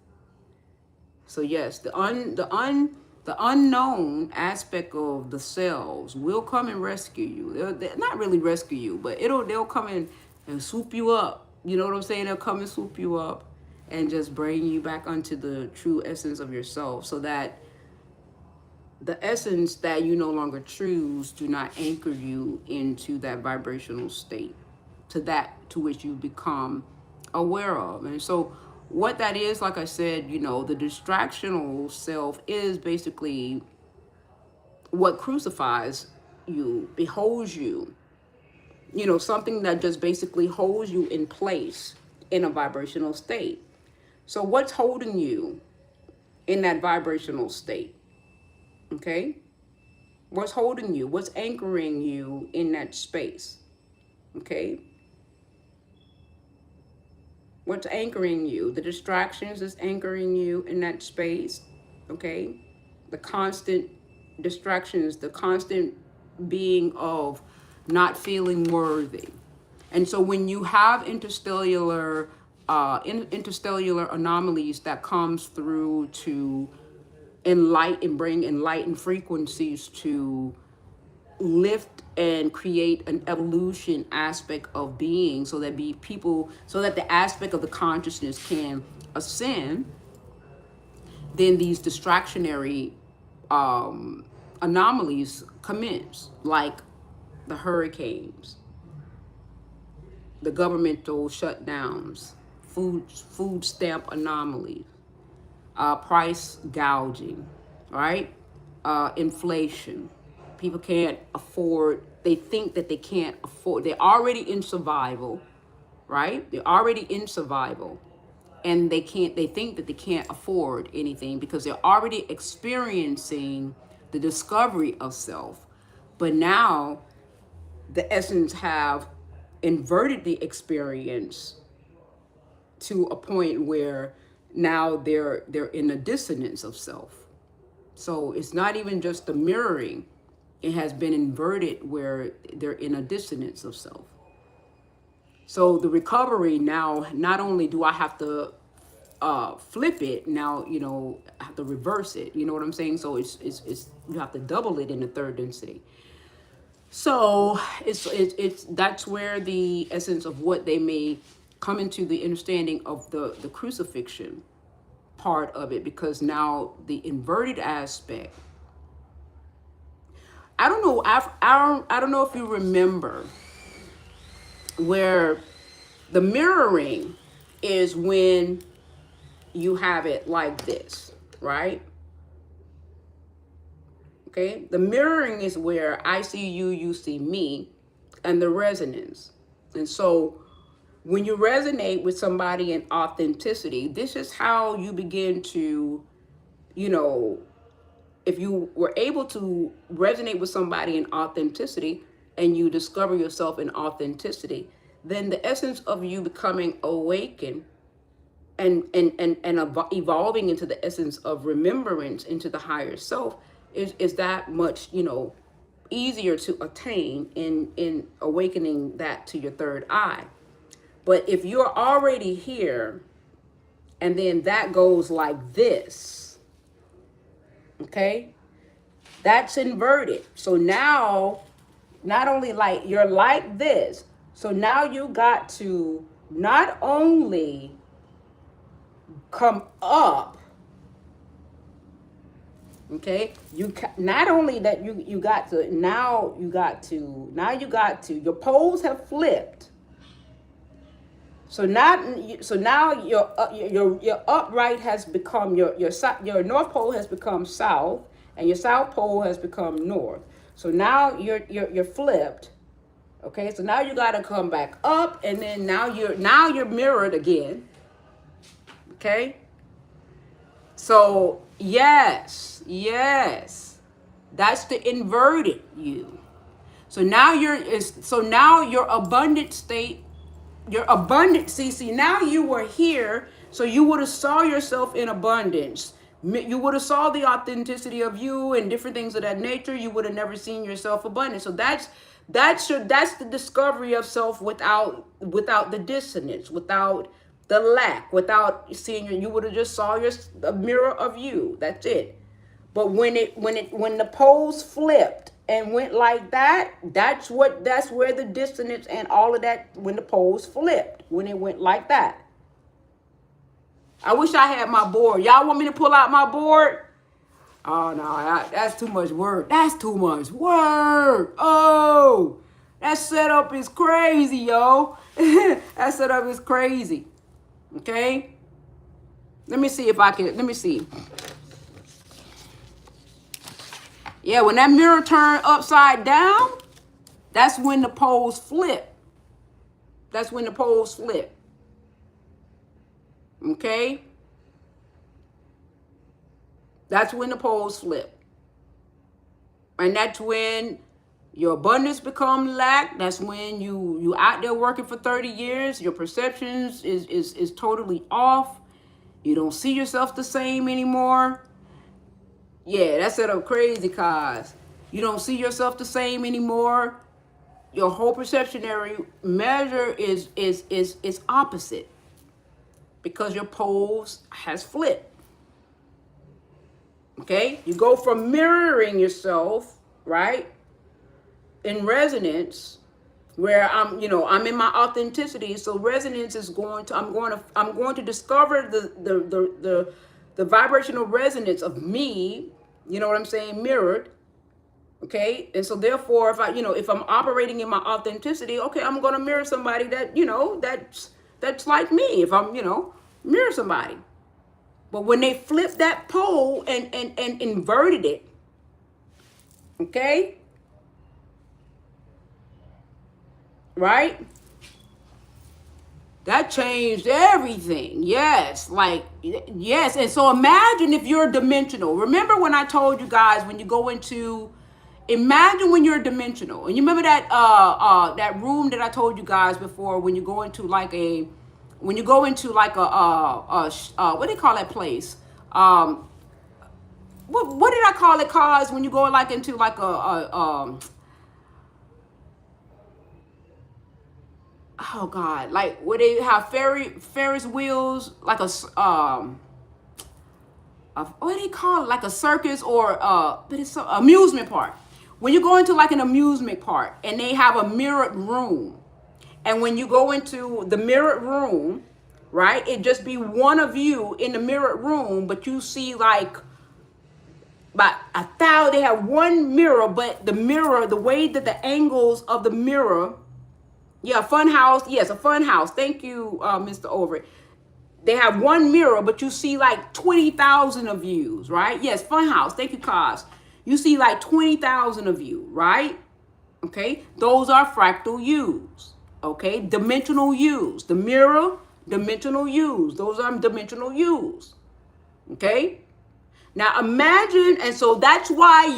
So yes, the unknown aspect of the selves will come and rescue you. They'll not really rescue you, but they'll come in and swoop you up. You know what I'm saying? They'll come and swoop you up and just bring you back onto the true essence of yourself, so that the essence that you no longer choose do not anchor you into that vibrational state, to that to which you become aware of. And so what that is, like I said, the distractional self is basically what crucifies you, beholds you, something that just basically holds you in place in a vibrational state. So what's holding you in that vibrational state? Okay? What's holding you? What's anchoring you in that space? Okay? What's anchoring you? The distractions is anchoring you in that space. Okay? The constant distractions, the constant being of not feeling worthy. And so when you have interstellar anomalies that comes through to bring enlightened frequencies to lift and create an evolution aspect of being, so that the aspect of the consciousness can ascend, then these distractionary anomalies commence, like the hurricanes, the governmental shutdowns, food stamp anomalies, price gouging, right? Inflation. People can't afford, they think that they can't afford, they're already in survival, right? They're already in survival. And they think that they can't afford anything because they're already experiencing the discovery of self. But now the essence have inverted the experience to a point where now they're in a dissonance of self. So it's not even just the mirroring, it has been inverted where they're in a dissonance of self. So the recovery now, not only do I have to flip it, now, I have to reverse it. You know what I'm saying? So it's you have to double it in the third density. So it's that's where the essence of what they may come into the understanding of the crucifixion part of it, because now the inverted aspect. I don't know. I don't know if you remember where the mirroring is when you have it like this, right? Okay, the mirroring is where I see you, you see me, and the resonance. And so when you resonate with somebody in authenticity, this is how you begin to, if you were able to resonate with somebody in authenticity and you discover yourself in authenticity, then the essence of you becoming awakened and evolving into the essence of remembrance into the higher self is that much, easier to attain in awakening that to your third eye. But if you're already here and then that goes like this, okay, that's inverted. So now, not only like you're like this, so now you got to not only come up, okay, not only that you got to, now you got to, your poles have flipped. So now your upright has become your north pole has become south, and your south pole has become north. So now you're flipped. Okay, so now you got to come back up, and then now you're mirrored again. Okay. So yes, that's the inverted you. So now your abundant state. Your abundant, see, now you were here, so you would have saw yourself in abundance. You would have saw the authenticity of you and different things of that nature. You would have never seen yourself abundant. So that's the discovery of self without the dissonance, without the lack, without seeing you would have just saw a mirror of you. That's it. But when the poles flipped and went like that, that's where the dissonance and all of that, when the poles flipped, when it went like that. I wish I had my board. Y'all want me to pull out my board? Oh no, that's too much work. That's too much work. Oh, that setup is crazy, yo. That setup is crazy. Okay. Let me see. Yeah, when that mirror turned upside down, that's when the poles flip. Okay? That's when the poles flip. And that's when your abundance become lack. That's when you out there working for 30 years. Your perceptions is totally off. You don't see yourself the same anymore. Yeah, that set up crazy, cause you don't see yourself the same anymore. Your whole perceptionary measure is opposite, because your poles has flipped. Okay, you go from mirroring yourself, right, in resonance, where I'm in my authenticity. So resonance is I'm going to discover the vibrational resonance of me. You know what I'm saying? Mirrored. Okay. And so therefore, if I'm operating in my authenticity, okay, I'm going to mirror somebody that, that's like me. If I'm, mirror somebody. But when they flipped that pole and inverted it, okay, right? That changed everything. Yes. Like, yes. And so imagine if you're dimensional. Remember when I told you guys, when you go into, imagine when you're dimensional. And you remember that room that I told you guys before, when you go into like a, what do you call that place? What did I call it, cause when you go like into like oh God, like where they have Ferris wheels, like what do they call it, like a circus, or but it's a amusement park. When you go into like an amusement park and they have a mirrored room, and when you go into the mirrored room, right, it just be one of you in the mirrored room, but you see like about 1,000. They have one mirror, but the mirror, the way that the angles of the mirror, yeah, fun house, yes, a fun house. Thank you, Mr. Overett. They have one mirror, but you see like 20,000 of views, right? Yes, fun house. Thank you, Cos. You see like 20,000 of you, right? Okay, those are fractal U's. Okay, dimensional U's. The mirror, dimensional U's. Those are dimensional U's. Okay. Now imagine, and so that's why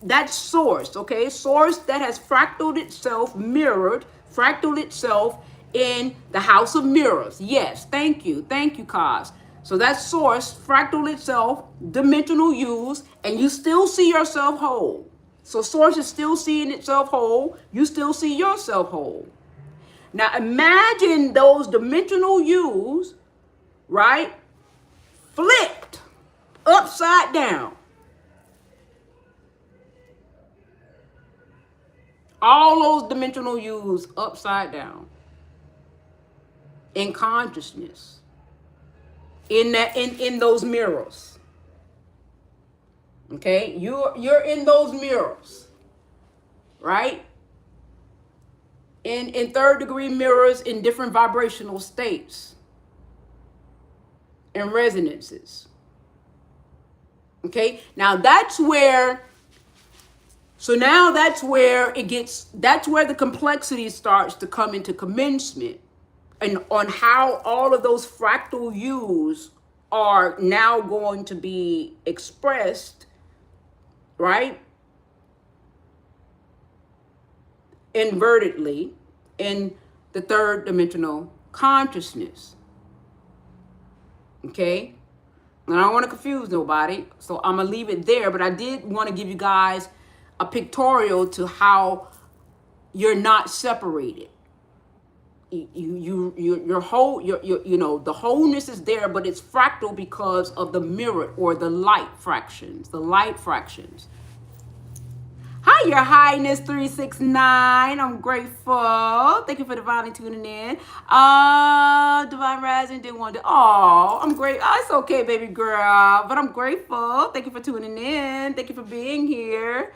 that's source, okay? Source that has fractaled itself, mirrored, fractaled itself in the house of mirrors. Yes, thank you, Cos. So that source fractaled itself, dimensional U's, and you still see yourself whole. So source is still seeing itself whole, you still see yourself whole. Now imagine those dimensional U's, right, flipped upside down. All those dimensional U's upside down in consciousness, in those mirrors. Okay, you're in those mirrors, right? In third degree mirrors, in different vibrational states and resonances. Okay, now that's where that's where the complexity starts to come into commencement, and on how all of those fractal U's are now going to be expressed, right, invertedly in the third dimensional consciousness. Okay, and I don't want to confuse nobody, so I'm gonna leave it there, but I did want to give you guys a pictorial to how you're not separated. Your whole, the wholeness is there, but it's fractal because of the mirror or the light fractions. Hi, Your Highness 369. I'm grateful. Thank you for divinely tuning in. Divine Rising didn't want to. Oh, I'm great. Oh, it's okay, baby girl. But I'm grateful. Thank you for tuning in. Thank you for being here.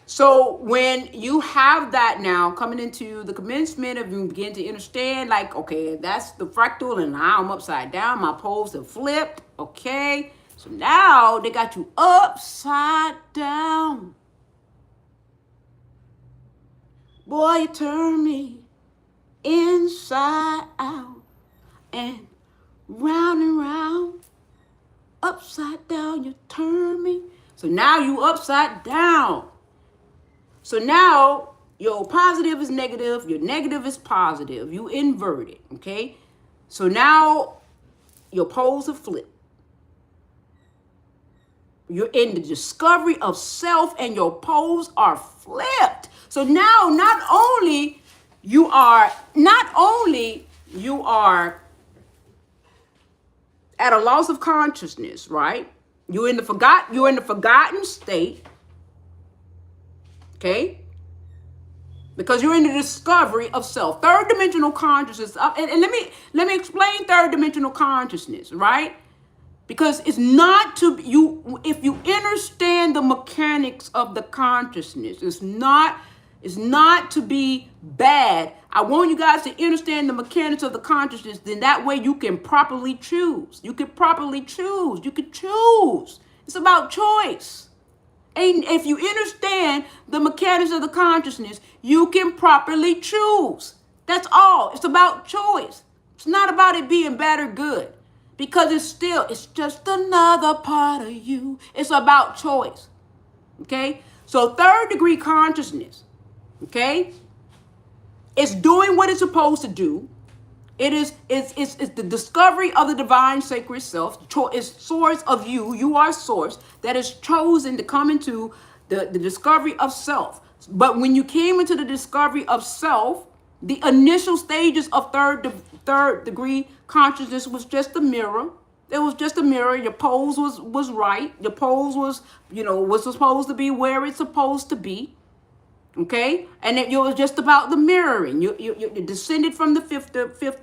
So when you have that now coming into the commencement of, you begin to understand, like, okay, that's the fractal, and now I'm upside down. My poles have flipped. Okay. So now they got you upside down. Boy, you turn me inside out and round, upside down, you turn me. So now you upside down. So now your positive is negative, your negative is positive. You invert it, okay? So now your poles are flipped. You're in the discovery of self, and your poles are flipped. So now not only you are at a loss of consciousness, right? You're in the forgotten state. Okay? Because you're in the discovery of self. Third dimensional consciousness. And let me explain third dimensional consciousness, right? Because it's not to you. If you understand the mechanics of the consciousness, it's not to be bad. I want you guys to understand the mechanics of the consciousness. Then that way you can properly choose. You can properly choose. You can choose. It's about choice. And if you understand the mechanics of the consciousness, you can properly choose. That's all. It's about choice. It's not about it being bad or good. Because it's just another part of you. It's about choice. Okay? So third degree consciousness, okay, it's doing what it's supposed to do. It's the discovery of the divine sacred self. It's source of you. You are source that is chosen to come into the discovery of self. But when you came into the discovery of self, the initial stages of third degree consciousness was just a mirror. It was just a mirror. Your pose was right. Your pose was supposed to be where it's supposed to be. Okay, and it was just about the mirroring. You descended from the fifth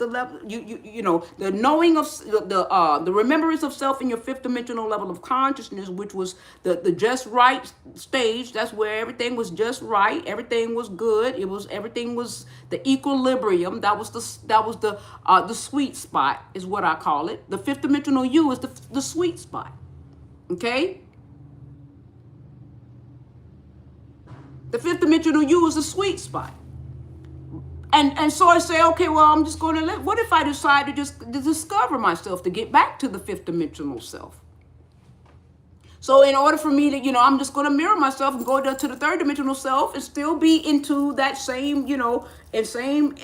level. The knowing of the remembrance of self in your fifth dimensional level of consciousness, which was the just right stage. That's where everything was just right. Everything was good. Everything was the equilibrium. That was the sweet spot, is what I call it. The fifth dimensional you is the sweet spot. Okay. The fifth dimensional you is a sweet spot. And so I say, okay, well, I'm just going to what if I decide to just discover myself, to get back to the fifth dimensional self? So in order for me to, I'm just going to mirror myself and go to the third dimensional self and still be into that same,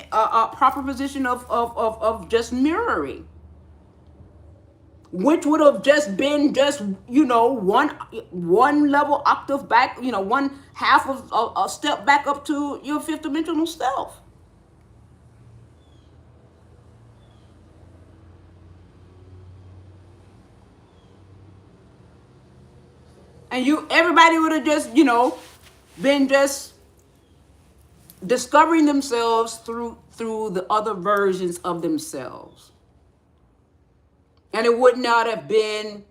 proper position of just mirroring. Which would have just been one level octave back, one half of a step back up to your fifth dimensional self. And everybody would have just, been just discovering themselves through the other versions of themselves. And it would not have been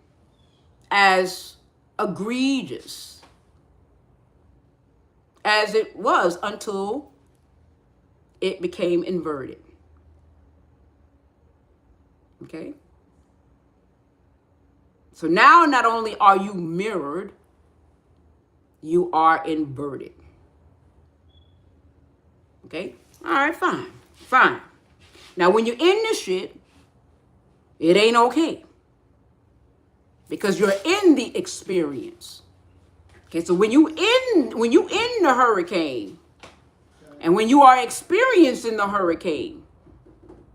as egregious as it was until it became inverted. Okay? So now not only are you mirrored, you are inverted. Okay? All right, fine. Now when you're in this shit, it ain't okay. Because you're in the experience. Okay, so when you in the hurricane, and when you are experiencing the hurricane,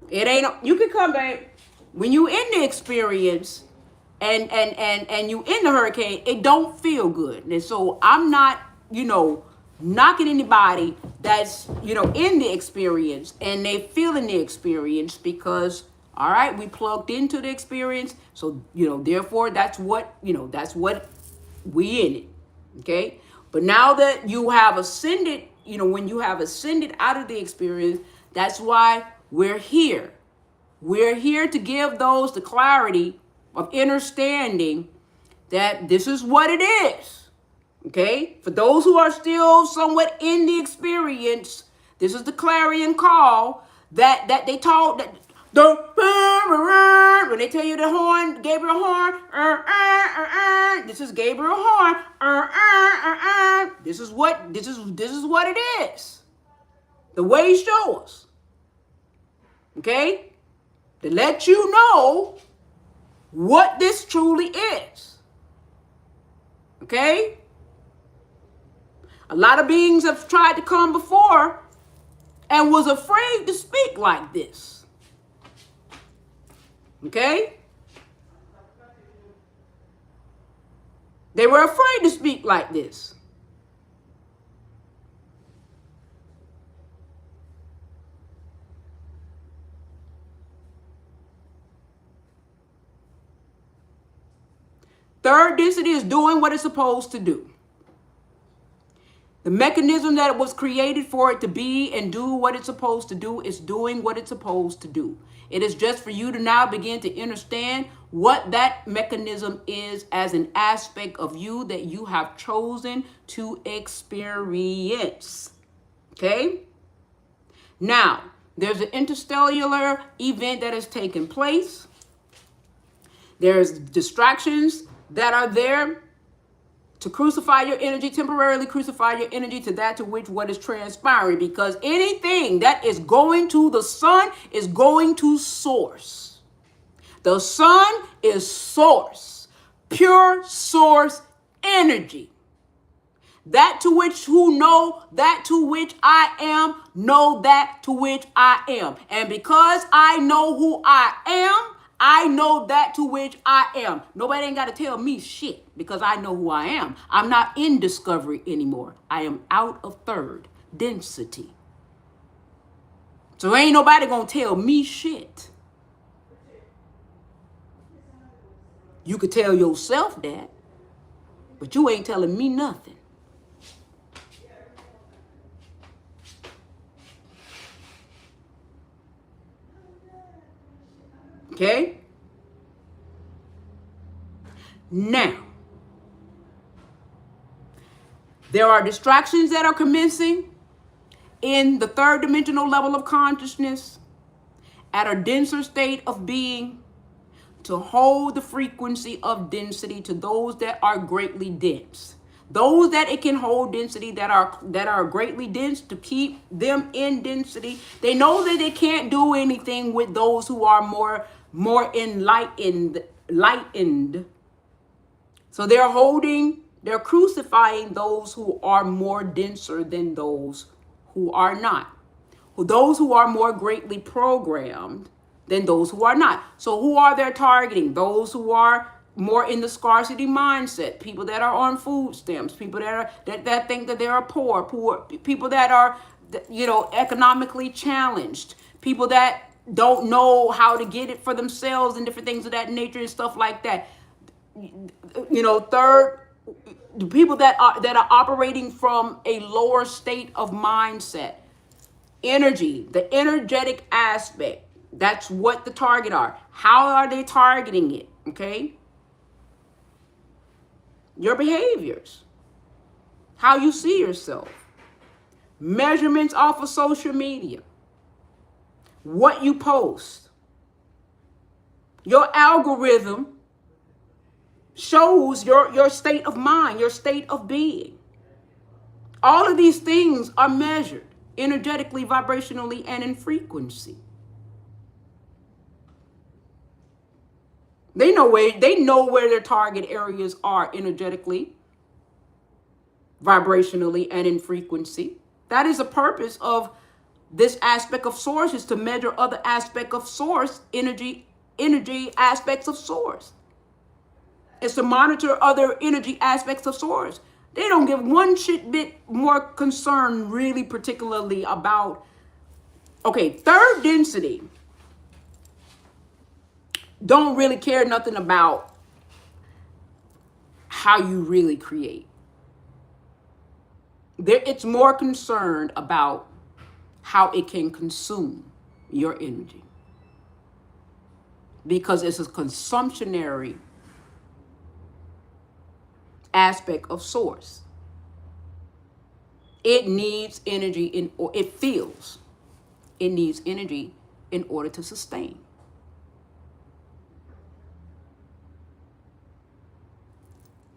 it ain't, you can come back. When you in the experience and you in the hurricane, it don't feel good. And so I'm not, knocking anybody that's, in the experience and they feeling the experience, because all right, we plugged into the experience. So, therefore that's what we in it. Okay. But now that you have ascended, when you have ascended out of the experience, that's why we're here. We're here to give those the clarity of understanding that this is what it is. Okay. For those who are still somewhat in the experience, this is the clarion call that they taught that. When they tell you the horn, Gabriel horn, this is Gabriel horn, this is what it is. The way he shows. Okay? To let you know what this truly is. Okay? A lot of beings have tried to come before and was afraid to speak like this. Okay? They were afraid to speak like this. Third density is doing what it's supposed to do. The mechanism that it was created for it to be and do what it's supposed to do is doing what it's supposed to do. It is just for you to now begin to understand what that mechanism is as an aspect of you that you have chosen to experience. Okay? Now, there's an interstellar event that has taken place. There's distractions that are there to crucify your energy, temporarily crucify your energy to that to which what is transpiring, because anything that is going to the sun is going to source. The sun is source, pure source energy. That to which who know that to which I am, know that to which I am. And because I know who I am, I know that to which I am. Nobody ain't got to tell me shit because I know who I am. I'm not in discovery anymore. I am out of third density. So ain't nobody going to tell me shit. You could tell yourself that, but you ain't telling me nothing. Okay? Now, there are distractions that are commencing in the third dimensional level of consciousness at a denser state of being to hold the frequency of density to those that are greatly dense. Those that it can hold density that are greatly dense, to keep them in density. They know that they can't do anything with those who are more enlightened. So they're crucifying those who are more denser than those who are not. Those who are more greatly programmed than those who are not. So who are they targeting? Those who are more in the scarcity mindset, people that are on food stamps, people that think that they are poor, people that are, economically challenged, people that don't know how to get it for themselves and different things of that nature and stuff like that. Third, the people that are operating from a lower state of mindset, energy, the energetic aspect. That's what the target are. How are they targeting it? Okay. Your behaviors, how you see yourself, measurements off of social media, what you post. Your algorithm shows your state of mind, your state of being. All of these things are measured energetically, vibrationally, and in frequency. They know where their target areas are energetically, vibrationally, and in frequency. That is the purpose of this aspect of source, is to measure other aspect of source, energy aspects of source. It's to monitor other energy aspects of source. They don't give one shit bit more concern really particularly about, third density don't really care nothing about how you really create. It's more concerned about how it can consume your energy, because it's a consumptionary aspect of source. It needs energy it needs energy in order to sustain.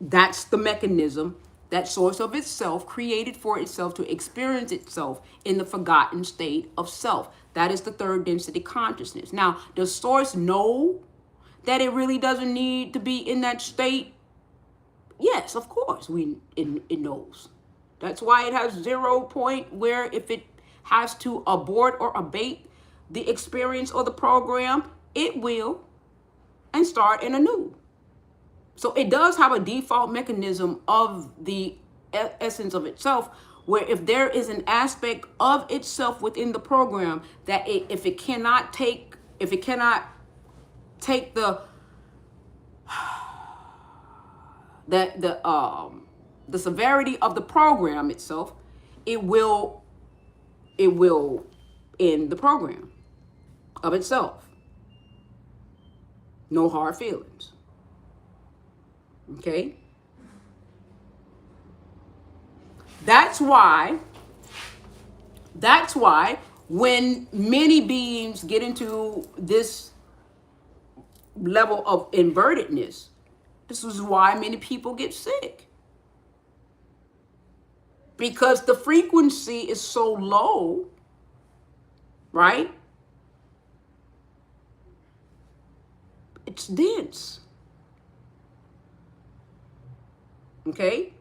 That's the mechanism that source of itself created for itself to experience itself in the forgotten state of self. That is the third density consciousness. Now, does source know that it really doesn't need to be in that state? Yes, of course, it knows. That's why it has 0 point where if it has to abort or abate the experience or the program, it will and start in anew. So it does have a default mechanism of the essence of itself, where if there is an aspect of itself within the program that if it cannot take the severity of the program itself, it will end the program of itself. No hard feelings. Okay? That's why when many beings get into this level of invertedness, this is why many people get sick. Because the frequency is so low, right? It's dense. Okay?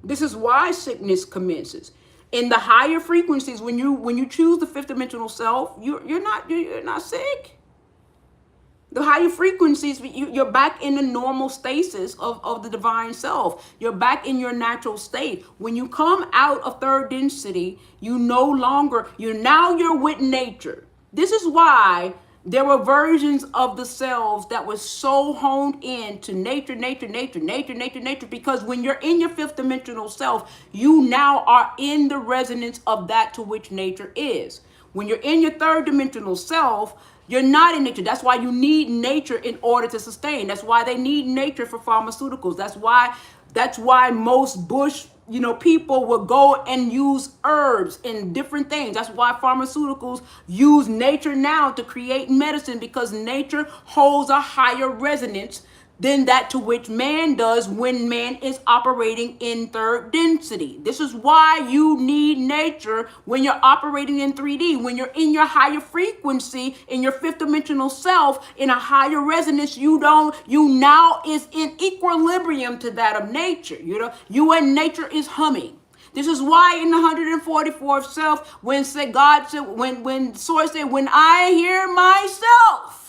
This is why sickness commences. In the higher frequencies, when you choose the fifth dimensional self, you're not sick. The higher frequencies, you're back in the normal stasis of the divine self. You're back in your natural state. When you come out of third density, you're with nature. This is why there were versions of the selves that was so honed in to nature, because when you're in your fifth dimensional self, you now are in the resonance of that to which nature is. When you're in your third dimensional self, you're not in nature. That's why you need nature in order to sustain. That's why they need nature for pharmaceuticals. That's why most bush, people will go and use herbs and different things. That's why pharmaceuticals use nature now to create medicine, because nature holds a higher resonance than that to which man does when man is operating in third density. This is why you need nature when you're operating in 3D. When you're in your higher frequency, in your fifth dimensional self, in a higher resonance, you now is in equilibrium to that of nature. You and nature is humming. This is why in the 144th self, when Source said, when I hear myself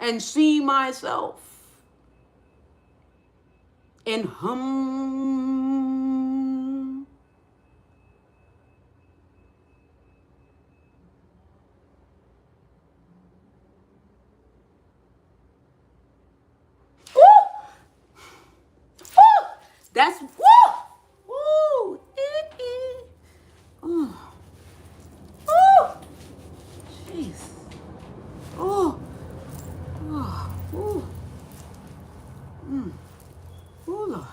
and see myself and hum. Woo! Woo! That's woo! Woo! Oh. Oh. Jeez. Oh. Oh. Ooh. Ooh, Lord.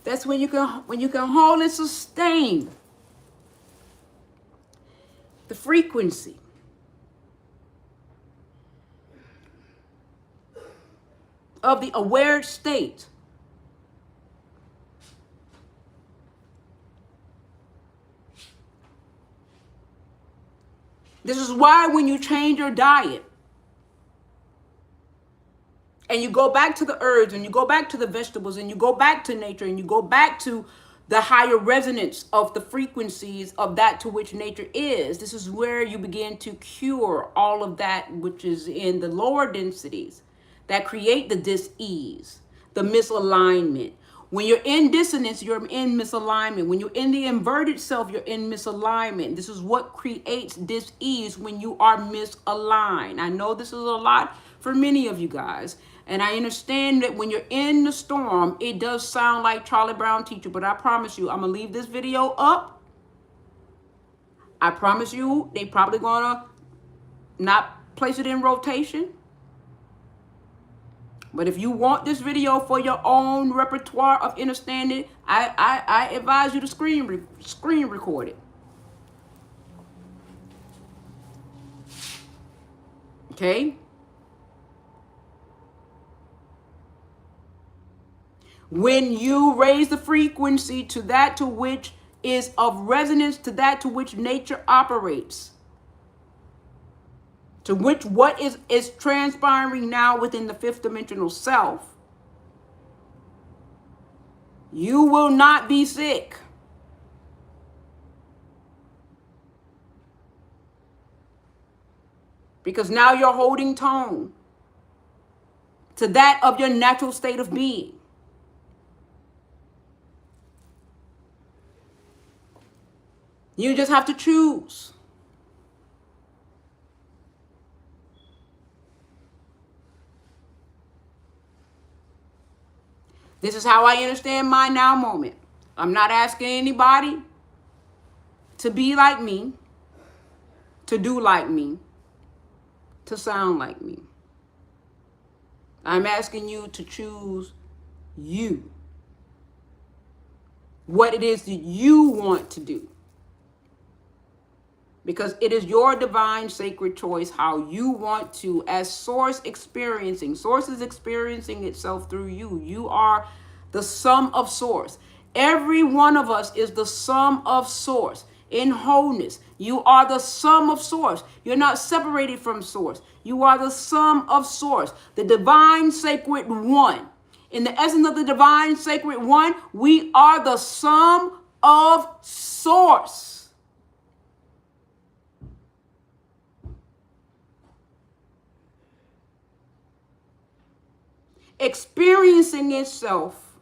That's when you can hold and sustain the frequency of the aware state. This is why when you change your diet and you go back to the herbs and you go back to the vegetables and you go back to nature and you go back to the higher resonance of the frequencies of that to which nature is, this is where you begin to cure all of that which is in the lower densities that create the dis-ease, the misalignment. When you're in dissonance, you're in misalignment. When you're in the inverted self, you're in misalignment. This is what creates dis-ease when you are misaligned. I know this is a lot for many of you guys. And I understand that when you're in the storm, it does sound like Charlie Brown teacher. But I promise you, I'm going to leave this video up. I promise you, they probably going to not place it in rotation. But if you want this video for your own repertoire of understanding, I advise you to screen record it. Okay? When you raise the frequency to that to which is of resonance to that to which nature operates, to which what is transpiring now within the fifth dimensional self, you will not be sick. Because now you're holding tone to that of your natural state of being. You just have to choose. This is how I understand my now moment. I'm not asking anybody to be like me, to do like me, to sound like me. I'm asking you to choose you. What it is that you want to do. Because it is your divine sacred choice how you want to, as source is experiencing itself through you. You are the sum of source. Every one of us is the sum of source. In wholeness, you are the sum of source. You're not separated from source. You are the sum of source, the divine sacred one. In the essence of the divine sacred one, we are the sum of source. Experiencing itself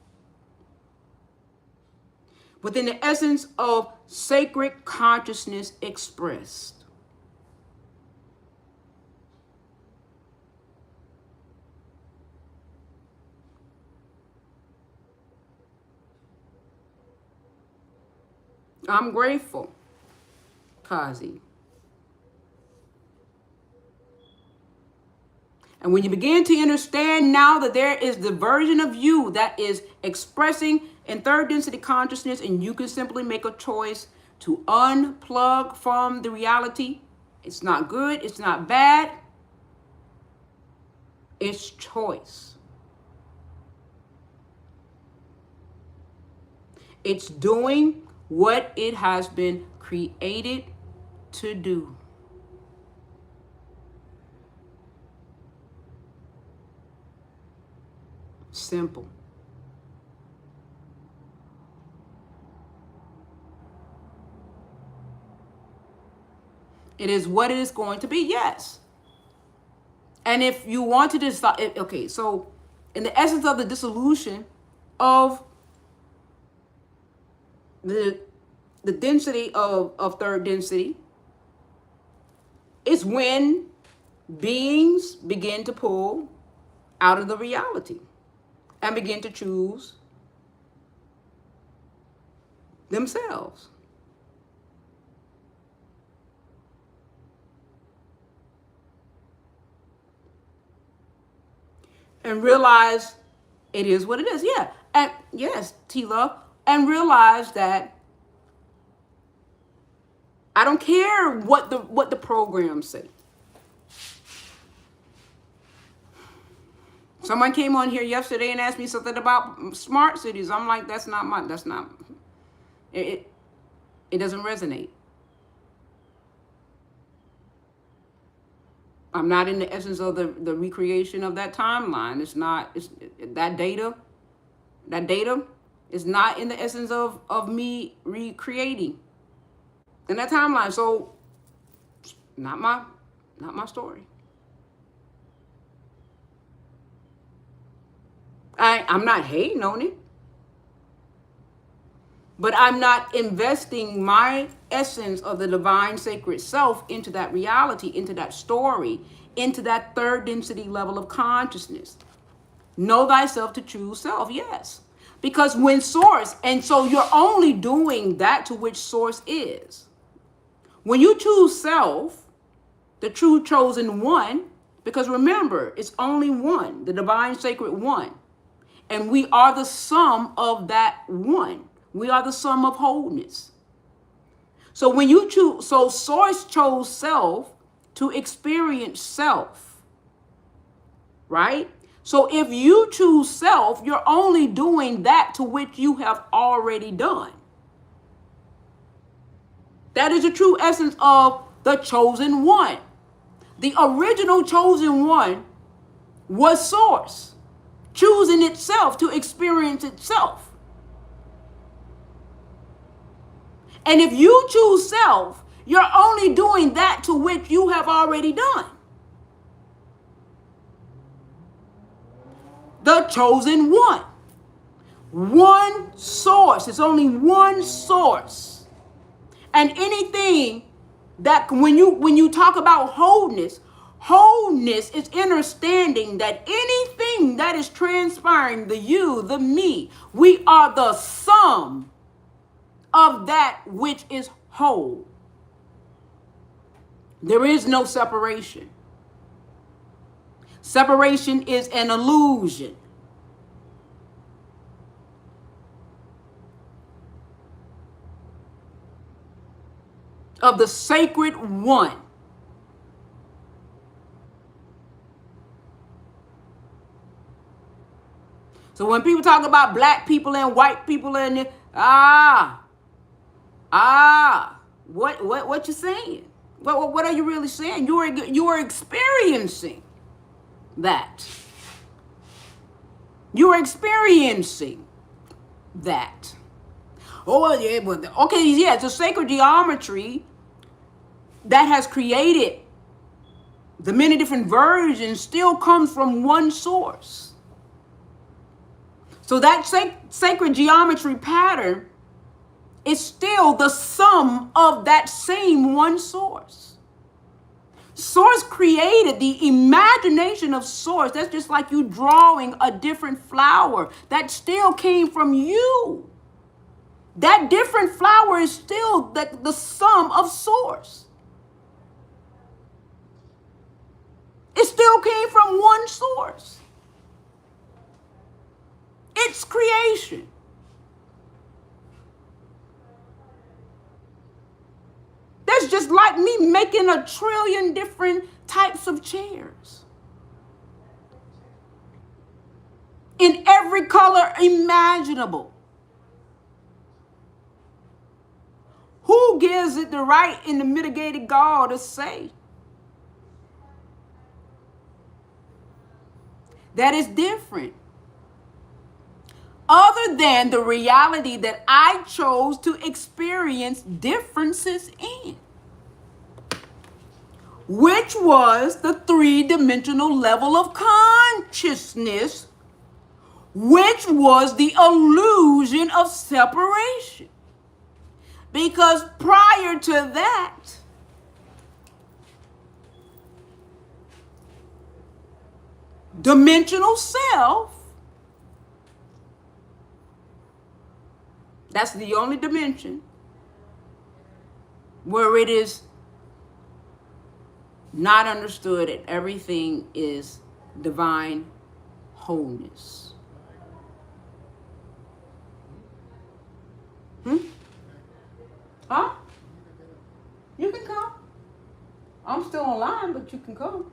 within the essence of sacred consciousness expressed. I'm grateful, Kazi. And when you begin to understand now that there is the version of you that is expressing in third density consciousness, and you can simply make a choice to unplug from the reality. It's not good, it's not bad. It's choice. It's doing what it has been created to do. Simple. It is what it is going to be, yes. And if you want to decide, okay, so in the essence of the dissolution of the density of third density, is when beings begin to pull out of the reality and begin to choose themselves. And realize it is what it is. Yeah. And yes, T-Love. And realize that I don't care what the programs say. Someone came on here yesterday and asked me something about smart cities. I'm like, it doesn't resonate. I'm not in the essence of the recreation of that timeline. That data is not in the essence of me recreating in that timeline. So not my story. I'm not hating on it. But I'm not investing my essence of the divine sacred self into that reality, into that story, into that third density level of consciousness. Know thyself to choose self, yes. Because when source, and so you're only doing that to which source is. When you choose self, the true chosen one, because remember, it's only one, the divine sacred one. And we are the sum of that one. We are the sum of wholeness. So when you choose, so source chose self to experience self, right? So if you choose self, you're only doing that to which you have already done. That is the true essence of the chosen one. The original chosen one was source, choosing itself to experience itself. And if you choose self, you're only doing that to which you have already done. The chosen one. One source. It's only one source. And anything that when you talk about wholeness, wholeness is understanding that anything everything that is transpiring, the you, the me, we are the sum of that which is whole. There is no separation. Separation is an illusion. Of the sacred one. So when people talk about black people and white people and what you saying? What are you really saying? You are experiencing that. You are experiencing that. Oh yeah, but okay, yeah, it's a sacred geometry that has created the many different versions still comes from one source. So that sacred geometry pattern is still the sum of that same one source. Source created the imagination of source. That's just like you drawing a different flower. That still came from you. That different flower is still the sum of source. It still came from one source. It's creation. That's just like me making a trillion different types of chairs. In every color imaginable. Who gives it the right in the mitigated God to say that is different? Other than the reality that I chose to experience differences in, which was the three-dimensional level of consciousness, which was the illusion of separation. Because prior to that, dimensional self, that's the only dimension where it is not understood and everything is divine wholeness. Huh? You can come. I'm still online, but you can come.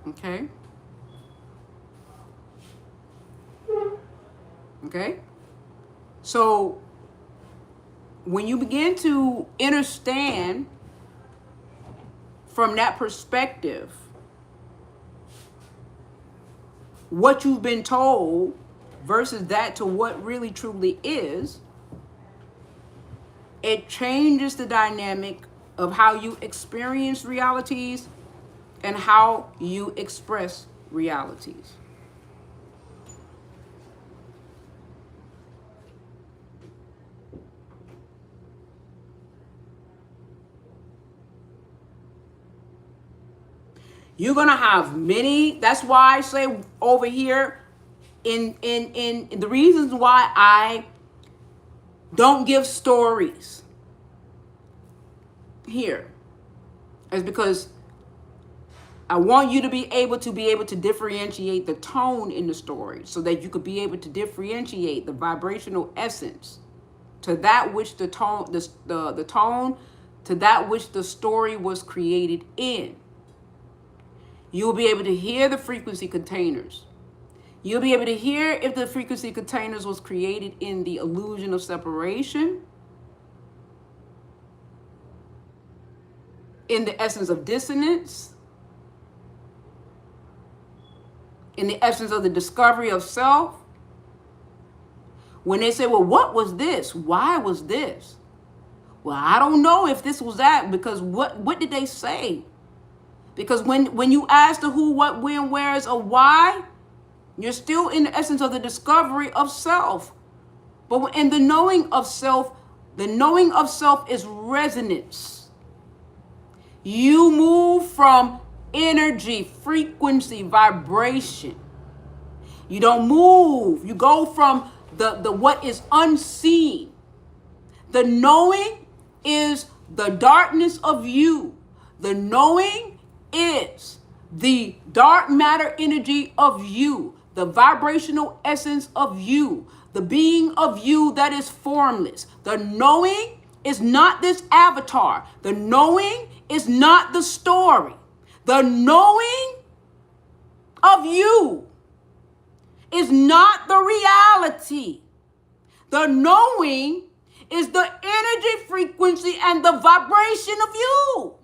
Okay. Okay. So when you begin to understand from that perspective what you've been told versus that to what really truly is, it changes the dynamic of how you experience realities and how you express realities. You're gonna have many. That's why I say over here, in the reasons why I don't give stories here is because I want you to be able to differentiate the tone in the story so that you could be able to differentiate the vibrational essence to that which the tone, the tone to that which the story was created in. You'll be able to hear the frequency containers. You'll be able to hear if the frequency containers was created in the illusion of separation, in the essence of dissonance, in the essence of the discovery of self. When they say, well, what was this? Why was this? Well, I don't know if this was that, because what did they say? Because when you ask the who, what, when, where's, or why, you're still in the essence of the discovery of self. But in the knowing of self is resonance. You move from energy, frequency, vibration. You don't move. You go from the what is unseen. The knowing is the darkness of you. The knowing is the dark matter energy of you, the vibrational essence of you, the being of you that is formless. The knowing is not this avatar. The knowing is not the story. The knowing of you is not the reality. The knowing is the energy frequency and the vibration of you.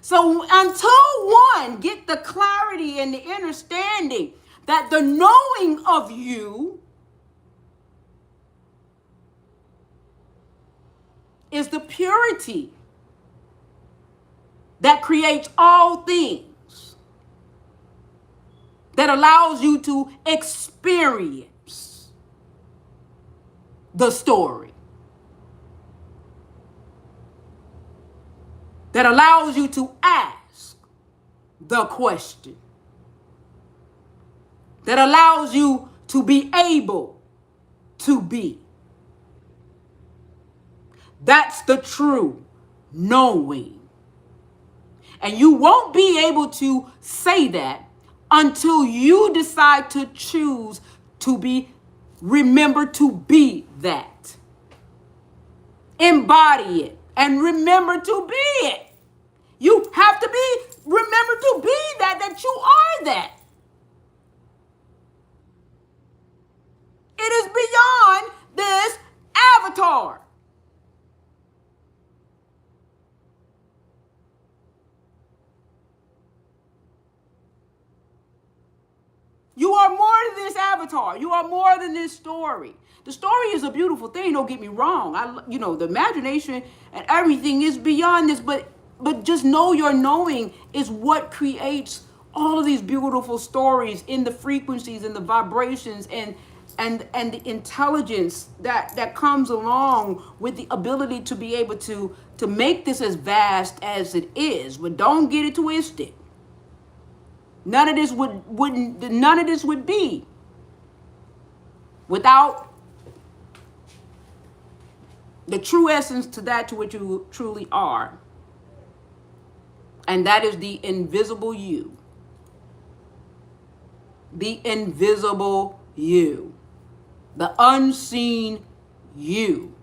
So until one get the clarity and the understanding that the knowing of you is the purity that creates all things, that allows you to experience the story, that allows you to ask the question, that allows you to be able to be. That's the true knowing. And you won't be able to say that until you decide to choose to remember to be that. Embody it and remember to be it. You have to remember to be that you are that. It is beyond this avatar. You are more than this avatar. You are more than this story. The story is a beautiful thing, don't get me wrong. The imagination and everything is beyond this, but just know your knowing is what creates all of these beautiful stories in the frequencies and the vibrations and the intelligence that comes along with the ability to be able to make this as vast as it is. But don't get it twisted. None of this would be without the true essence to which you truly are. And that is the invisible you. The invisible you. The unseen you.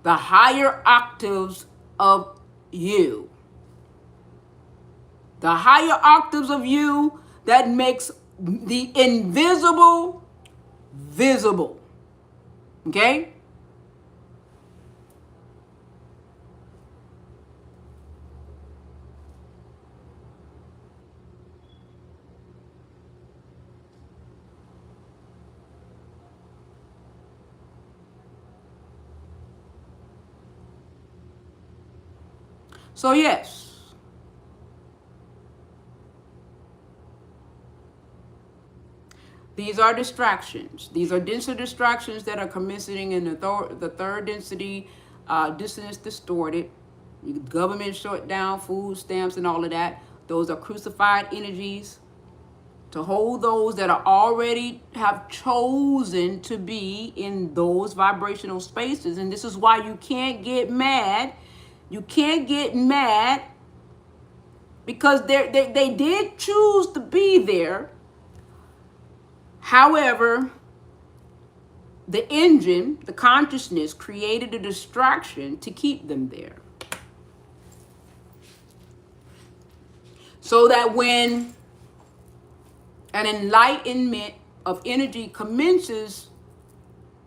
The higher octaves of you. The higher octaves of you that makes the invisible visible. Okay? So yes. These are distractions. These are denser distractions that are commencing in the third density, dissonance distorted. Government shut down, food stamps and all of that. Those are crucified energies to hold those that are already have chosen to be in those vibrational spaces. And this is why you can't get mad. You can't get mad because they did choose to be there. However, the engine, the consciousness, created a distraction to keep them there. So that when an enlightenment of energy commences,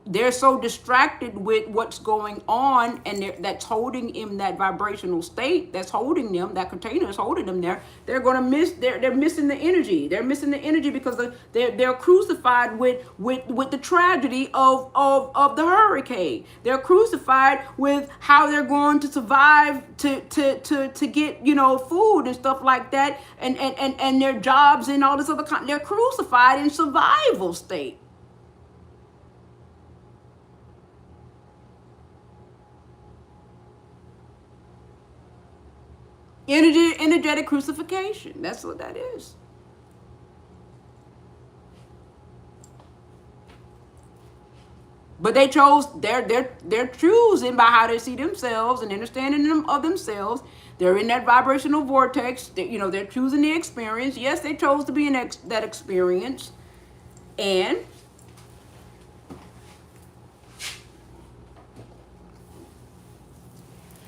they're so distracted with what's going on, and that's holding in that vibrational state, that's holding them, that container is holding them there. They're going to miss. They're missing the energy. They're missing the energy because they're crucified with the tragedy of the hurricane. They're crucified with how they're going to survive to get food and stuff like that, and their jobs and all this other. They're crucified in survival state. Energetic crucifixion. That's what that is. But they chose, they're choosing by how they see themselves and understanding them of themselves. They're in that vibrational vortex. They're choosing the experience. Yes, they chose to be in that experience. And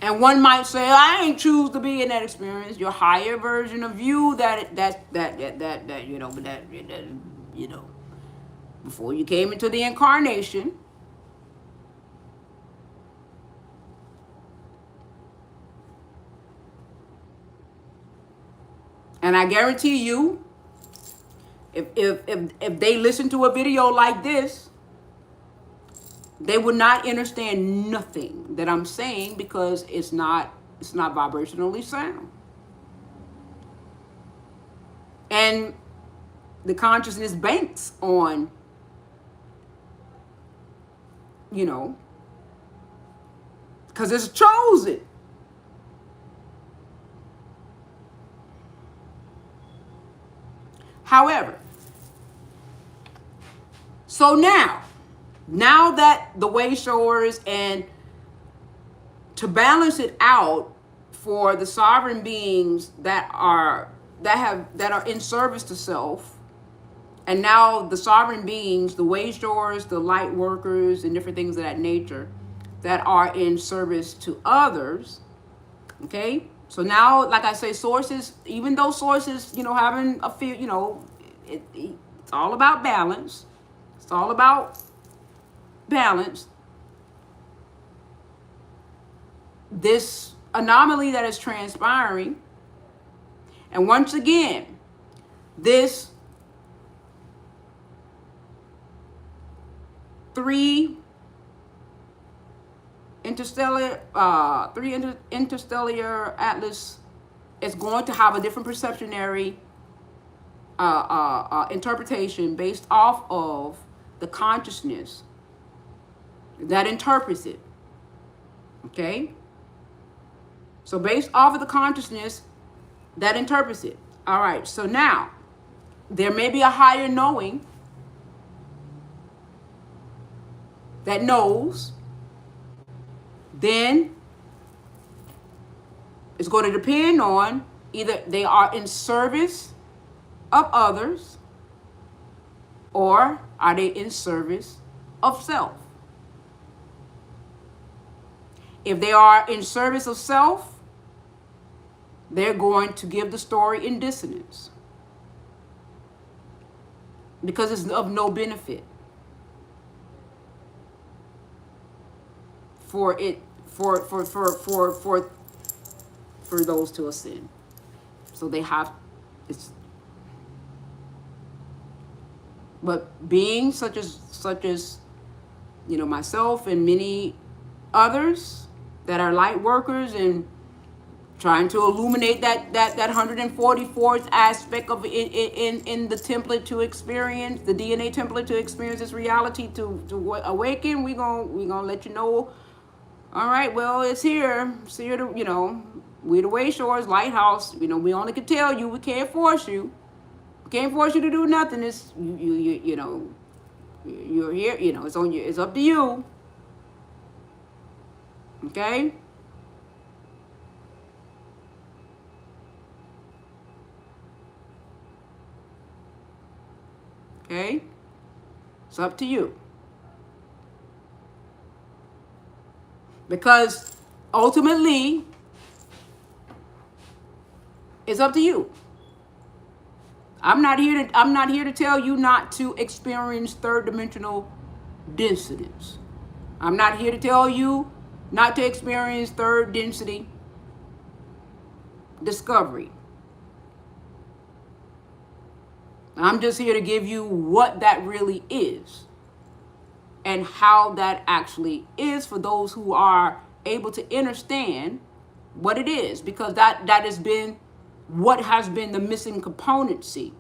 one might say, I ain't choose to be in that experience. Your higher version of you before you came into the incarnation. And I guarantee you, if they listen to a video like this, they would not understand nothing that I'm saying, because it's not vibrationally sound. And the consciousness banks on, because it's chosen. However, so now that the way showers, and to balance it out for the sovereign beings that are in service to self, and now the sovereign beings, the way showers, the light workers, and different things of that nature that are in service to others. Okay, so now, like I say, sources, even though sources, having a fear, it's all about balance. It's all about balance. This anomaly that is transpiring, and once again, this interstellar atlas is going to have a different perceptionary interpretation based off of the consciousness that interprets it. Okay? So based off of the consciousness that interprets it. All right, so now there may be a higher knowing that knows. Then it's going to depend on either they are in service of others, or are they in service of self. If they are in service of self, they're going to give the story in dissonance, because it's of no benefit for those to ascend. So they have, but beings such as myself and many others that are light workers and trying to illuminate that 144th aspect of in the template to experience, the DNA template to experience this reality, to awaken, we gonna let you know. All right, well, it's here to, we the Way Shores Lighthouse, we only can tell you, we can't force you. We can't force you to do nothing. It's you're here, it's on you, it's up to you. Okay? Okay? It's up to you. Because ultimately, it's up to you. I'm not here to tell you not to experience third dimensional dissonance. I'm not here to tell you not to experience third density discovery. I'm just here to give you what that really is and how that actually is for those who are able to understand what it is, because that has been what has been the missing componency.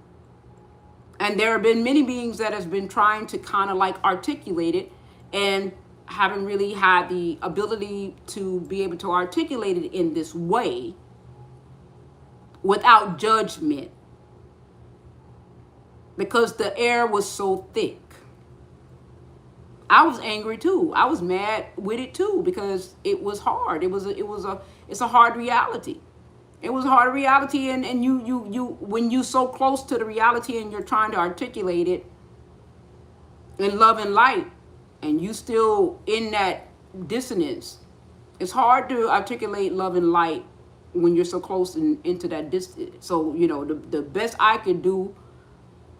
And there have been many beings that has been trying to kind of like articulate it and haven't really had the ability to be able to articulate it in this way. without judgment, because the air was so thick. I was angry too. I was mad with it too, because it was hard. It's a hard reality. It was a hard reality, and you when you so close to the reality and you're trying to articulate it in love and light, and you still in that dissonance, it's hard to articulate love and light when you're so close into that distance. So, the best I could do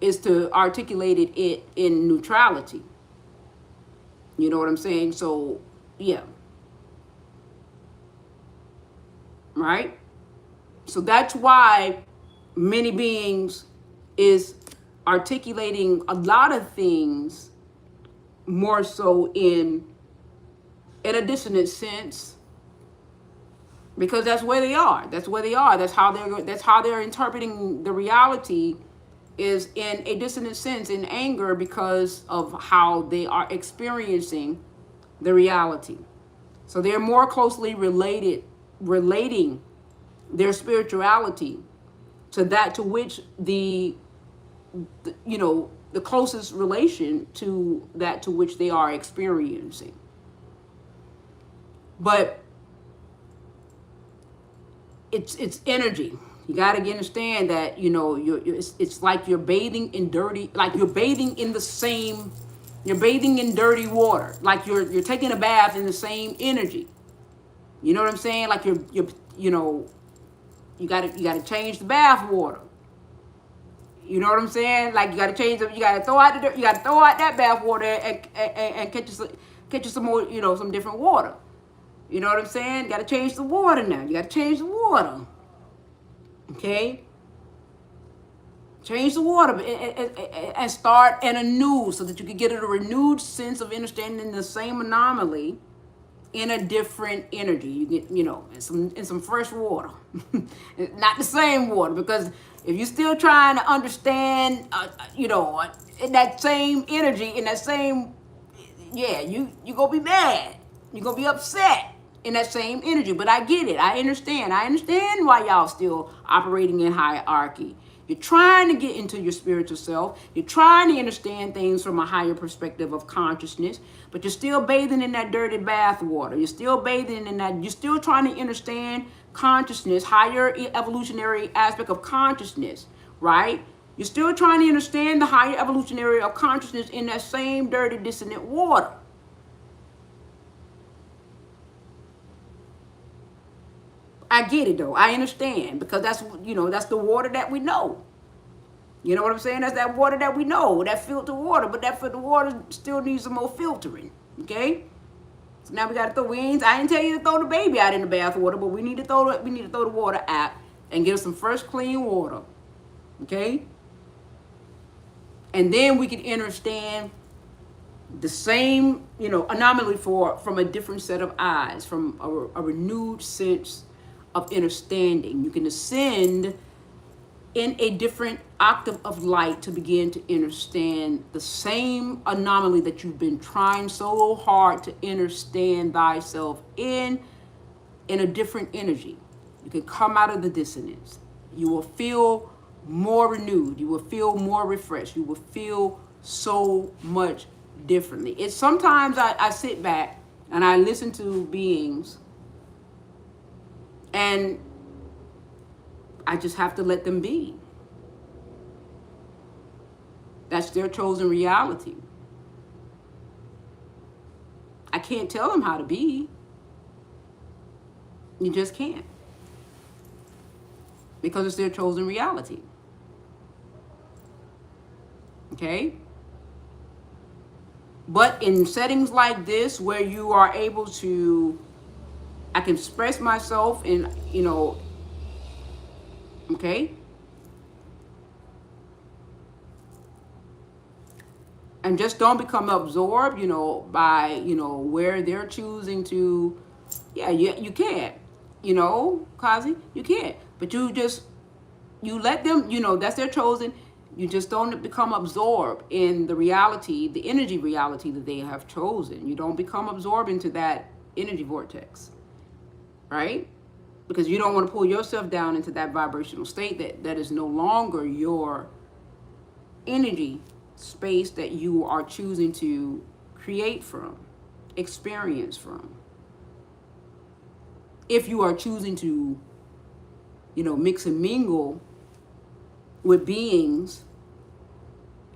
is to articulate it in neutrality. You know what I'm saying? So, yeah. Right? So that's why many beings is articulating a lot of things more so in a dissonant sense, because that's where they are. That's where they are. That's how they're interpreting the reality, is in a dissonant sense, in anger, because of how they are experiencing the reality. So they're more closely relating their spirituality to that to which the closest relation to that to which they are experiencing. But it's energy. You got to understand that, it's like you're bathing in dirty, like you're bathing in dirty water, like you're taking a bath in the same energy. You know what I'm saying? Like you got to change the bath water. You know what I'm saying? Like you got to throw out that bath water and catch you some more, some different water. You know what I'm saying? You got to change the water now. You got to change the water. Okay? Change the water and start anew, so that you can get a renewed sense of understanding the same anomaly in a different energy. You get, in some fresh water. Not the same water, because if you're still trying to understand, in that same energy, in that same, you going to be mad. You're going to be upset in that same energy. But I get it. I understand why y'all still operating in hierarchy. You're trying to get into your spiritual self. You're trying to understand things from a higher perspective of consciousness, but you're still bathing in that dirty bath water. You're still bathing in that. You're still trying to understand consciousness, higher evolutionary aspect of consciousness, right? You're still trying to understand the higher evolutionary of consciousness in that same dirty, dissonant water. I get it though. I understand, because that's the water that we know. You know what I'm saying? That's that water that we know, that filtered water. But that filtered water still needs some more filtering. Okay. So now we got to throw. I didn't tell you to throw the baby out in the bath water, but we need to throw the water out and get us some fresh, clean water. Okay. And then we can understand the same, anomaly from a different set of eyes, from a renewed sense of understanding. You can ascend in a different octave of light to begin to understand the same anomaly that you've been trying so hard to understand thyself in a different energy. You can come out of the dissonance. You will feel more renewed. You will feel more refreshed. You will feel so much differently. It's sometimes I sit back and I listen to beings, and I just have to let them be. That's their chosen reality. I can't tell them how to be. You just can't. Because it's their chosen reality. Okay? But in settings like this, where you are able to, I can express myself in, okay? And just don't become absorbed, by, where they're choosing to, you can't, Kazi, you can't. But you let them, that's their chosen. You just don't become absorbed in the reality, the energy reality that they have chosen. You don't become absorbed into that energy vortex, right? because you don't want to pull yourself down into that vibrational state that is no longer your energy space that you are choosing to create from, experience from. If you are choosing to, mix and mingle with beings,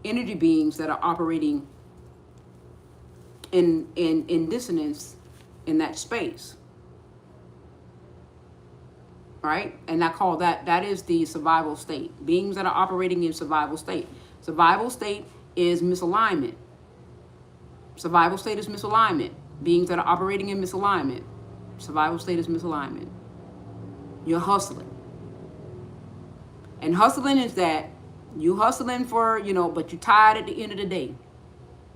energy beings that are operating in dissonance in that space. Right? And I call that is the survival state. Beings that are operating in survival state. Survival state is misalignment. Survival state is misalignment. Beings that are operating in misalignment. Survival state is misalignment. You're hustling. And hustling is that you hustling for, but you're tired at the end of the day.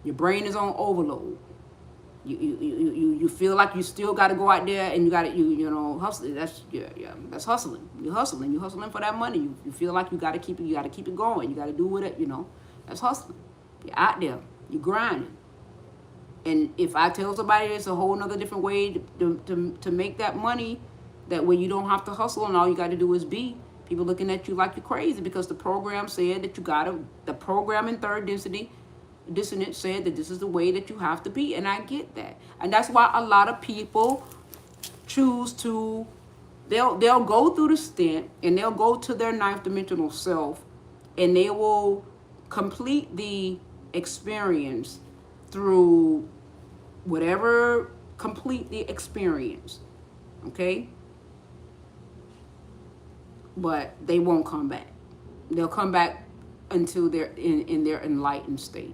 Your brain is on overload. You feel like you still got to go out there and you got to hustle. That's that's hustling. You're hustling for that money. You feel like you got to keep it going. You got to do it. That's hustling. You're out there. You're grinding. And if I tell somebody it's a whole nother different way to make that money, that way you don't have to hustle and all you got to do is be. People looking at you like you're crazy because the program said that the program in third dissonance said that this is the way that you have to be. And I get that. And that's why a lot of people choose to, they'll go through the stint and they'll go to their ninth dimensional self and they will complete the experience through whatever, complete the experience. Okay? But they won't come back. They'll come back until they're in their enlightened state.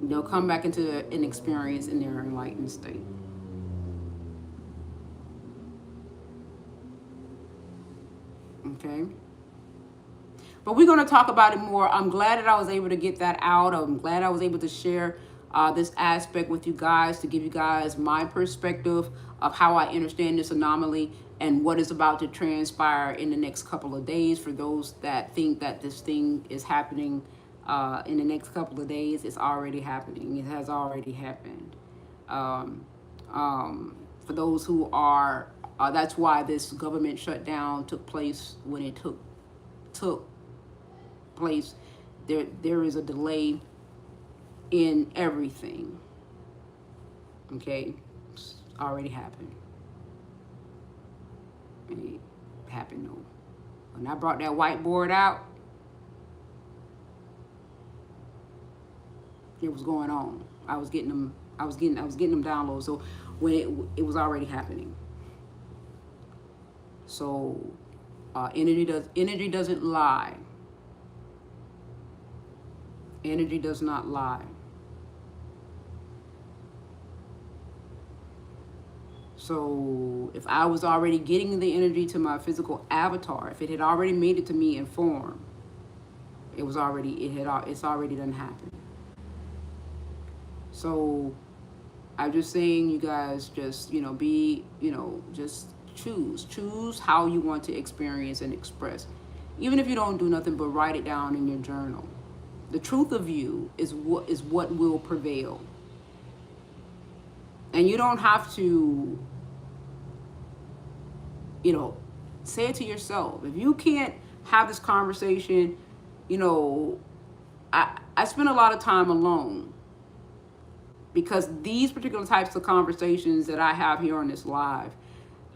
They'll come back into an experience in their enlightened state. Okay? But we're going to talk about it more. I'm glad that I was able to get that out. I'm glad I was able to share this aspect with you guys, to give you guys my perspective of how I understand this anomaly and what is about to transpire in the next couple of days. For those that think that this thing is happening in the next couple of days, it's already happening. It has already happened. For those who are, that's why this government shutdown took place when it took place. There is a delay in everything. Okay, it's already happened. It happened though. When I brought that whiteboard out, it was going on. I was getting them downloads. So when it was already happening. So energy doesn't lie. Energy does not lie. So if I was already getting the energy to my physical avatar, if it had already made it to me in form, it's already done happened. So I'm just saying, you guys, just just choose how you want to experience and express. Even if you don't do nothing but write it down in your journal. The truth of you is what will prevail. And you don't have to, say it to yourself. If you can't have this conversation, I spend a lot of time alone, because these particular types of conversations that I have here on this live,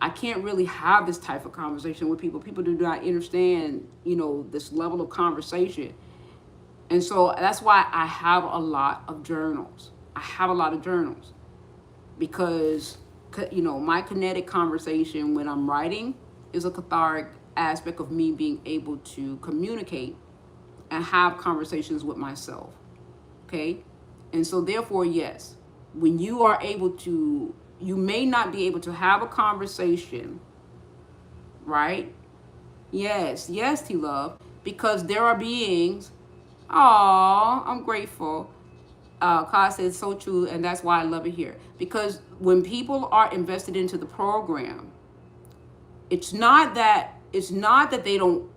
I can't really have this type of conversation with people. People do not understand, this level of conversation. And so that's why I have a lot of journals. Because, my kinetic conversation when I'm writing is a cathartic aspect of me being able to communicate and have conversations with myself. Okay? And so therefore, yes, when you are able to, you may not be able to have a conversation, right? Yes, T-Love, because there are beings. Oh, I'm grateful. Ka says so true, and that's why I love it here. Because when people are invested into the program, it's not that they don't,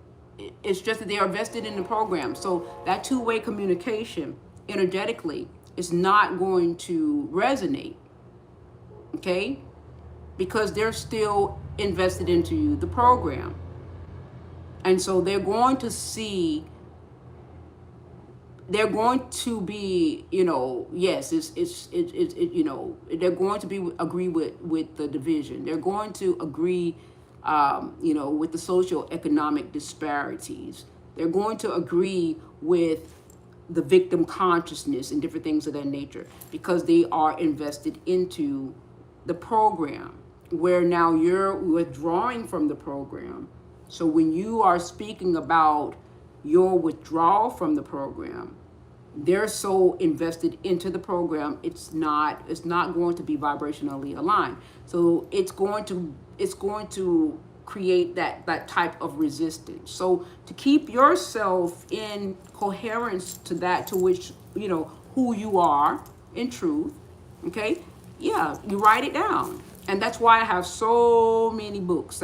it's just that they are invested in the program. So that two-way communication energetically is not going to resonate. okay? Because they're still invested into the program. And so they're going to see, they're going to be, yes, they're going to be agree with the division. They're going to agree, with the social economic disparities. They're going to agree with the victim consciousness and different things of that nature, because they are invested into the program, where now you're withdrawing from the program. So when you are speaking about your withdrawal from the program, they're so invested into the program, it's not going to be vibrationally aligned. So it's going to create that type of resistance. So to keep yourself in coherence to that, to which, who you are in truth, okay, yeah, you write it down. And that's why I have so many books.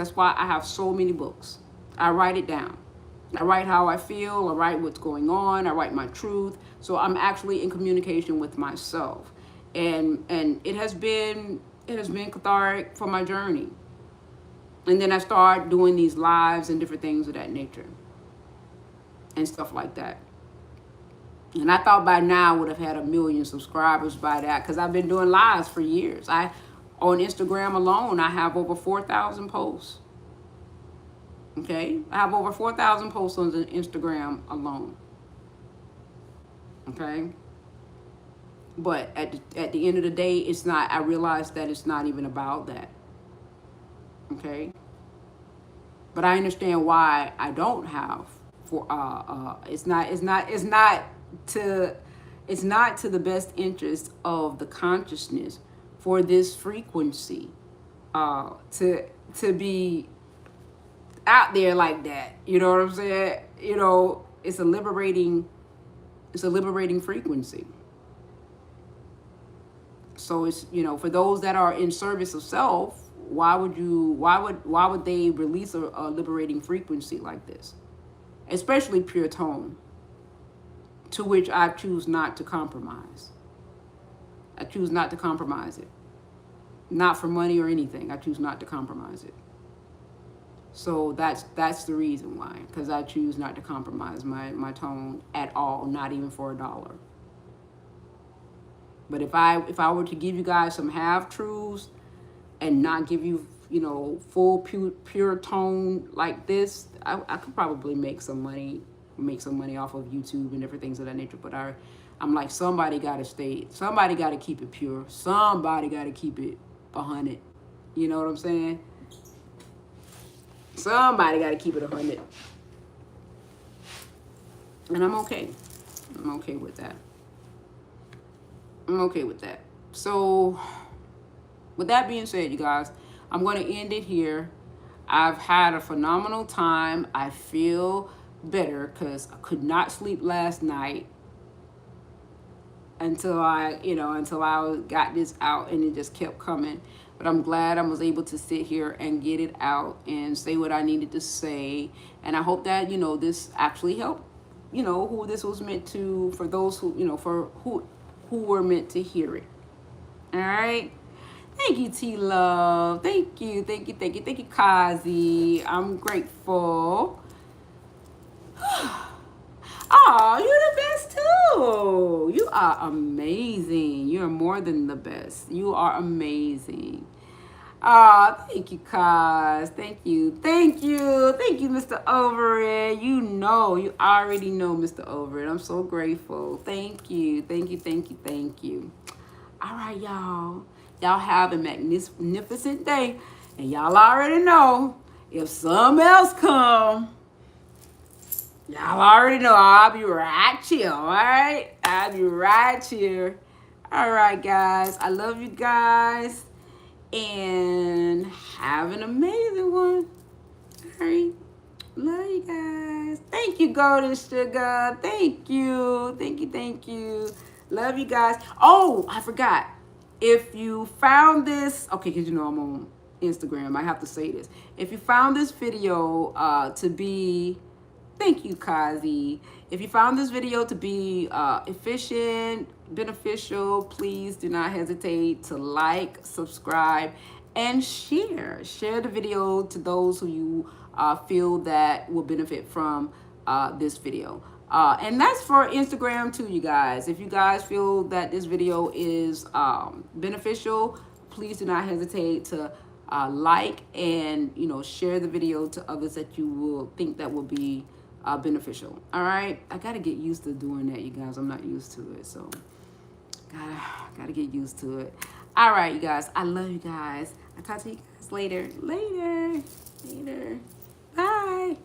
I write it down. I write how I feel, I write what's going on, I write my truth. So I'm actually in communication with myself. And it has been cathartic for my journey. And then I start doing these lives and different things of that nature and stuff like that. And I thought by now I would have had 1 million subscribers by that, because I've been doing lives for years. On Instagram alone, I have over 4,000 posts. Okay, I have over 4,000 posts on Instagram alone. Okay, but at the end of the day, it's not. I realize that it's not even about that. Okay, but I understand why I don't have for. It's not to the best interest of the consciousness for this frequency to be out there like that. You know what I'm saying? It's a liberating frequency. So it's, for those that are in service of self, why would they release a liberating frequency like this? Especially pure tone, to which I choose not to compromise. I choose not to compromise it. Not for money or anything. I choose not to compromise it. So that's the reason why, because I choose not to compromise my tone at all, not even for $1. But if I were to give you guys some half truths and not give you, full pure tone like this, I could probably make some money off of YouTube and different things of that nature. But I'm like, somebody got to keep it pure. Somebody got to keep it 100. You know what I'm saying? Somebody got to keep it 100. And I'm okay. I'm okay with that. So, with that being said, you guys, I'm going to end it here. I've had a phenomenal time. I feel better because I could not sleep last night until I got this out, and it just kept coming. But I'm glad I was able to sit here and get it out and say what I needed to say. And I hope that, this actually helped, who this was meant to, for those who, who were meant to hear it. All right. Thank you, T-Love. Thank you, Kazi. I'm grateful. Oh, you're the best too. You are amazing. You are more than the best. You are amazing. Thank you, Kaz. Thank you, Mr. Overett. You already know, Mr. Overett. I'm so grateful. Thank you. All right, y'all. Y'all have a magnificent day. And y'all already know, if something else come, y'all already know I'll be right here, all right? I'll be right here. All right, guys. I love you guys. And have an amazing one. All right. Love you guys. Thank you, Golden Sugar. Thank you. Love you guys. Oh, I forgot. If you found this, okay, because I'm on Instagram, I have to say this. If you found this video to be Thank you, Kazi. If you found this video to be efficient, beneficial, please do not hesitate to like, subscribe, and share. Share the video to those who you feel that will benefit from this video. And that's for Instagram too, you guys. If you guys feel that this video is beneficial, please do not hesitate to like and share the video to others that you will think that will be beneficial. All right, I gotta get used to doing that, you guys. I'm not used to it, so gotta get used to it. All right, you guys, I love you guys. I'll talk to you guys later. Bye.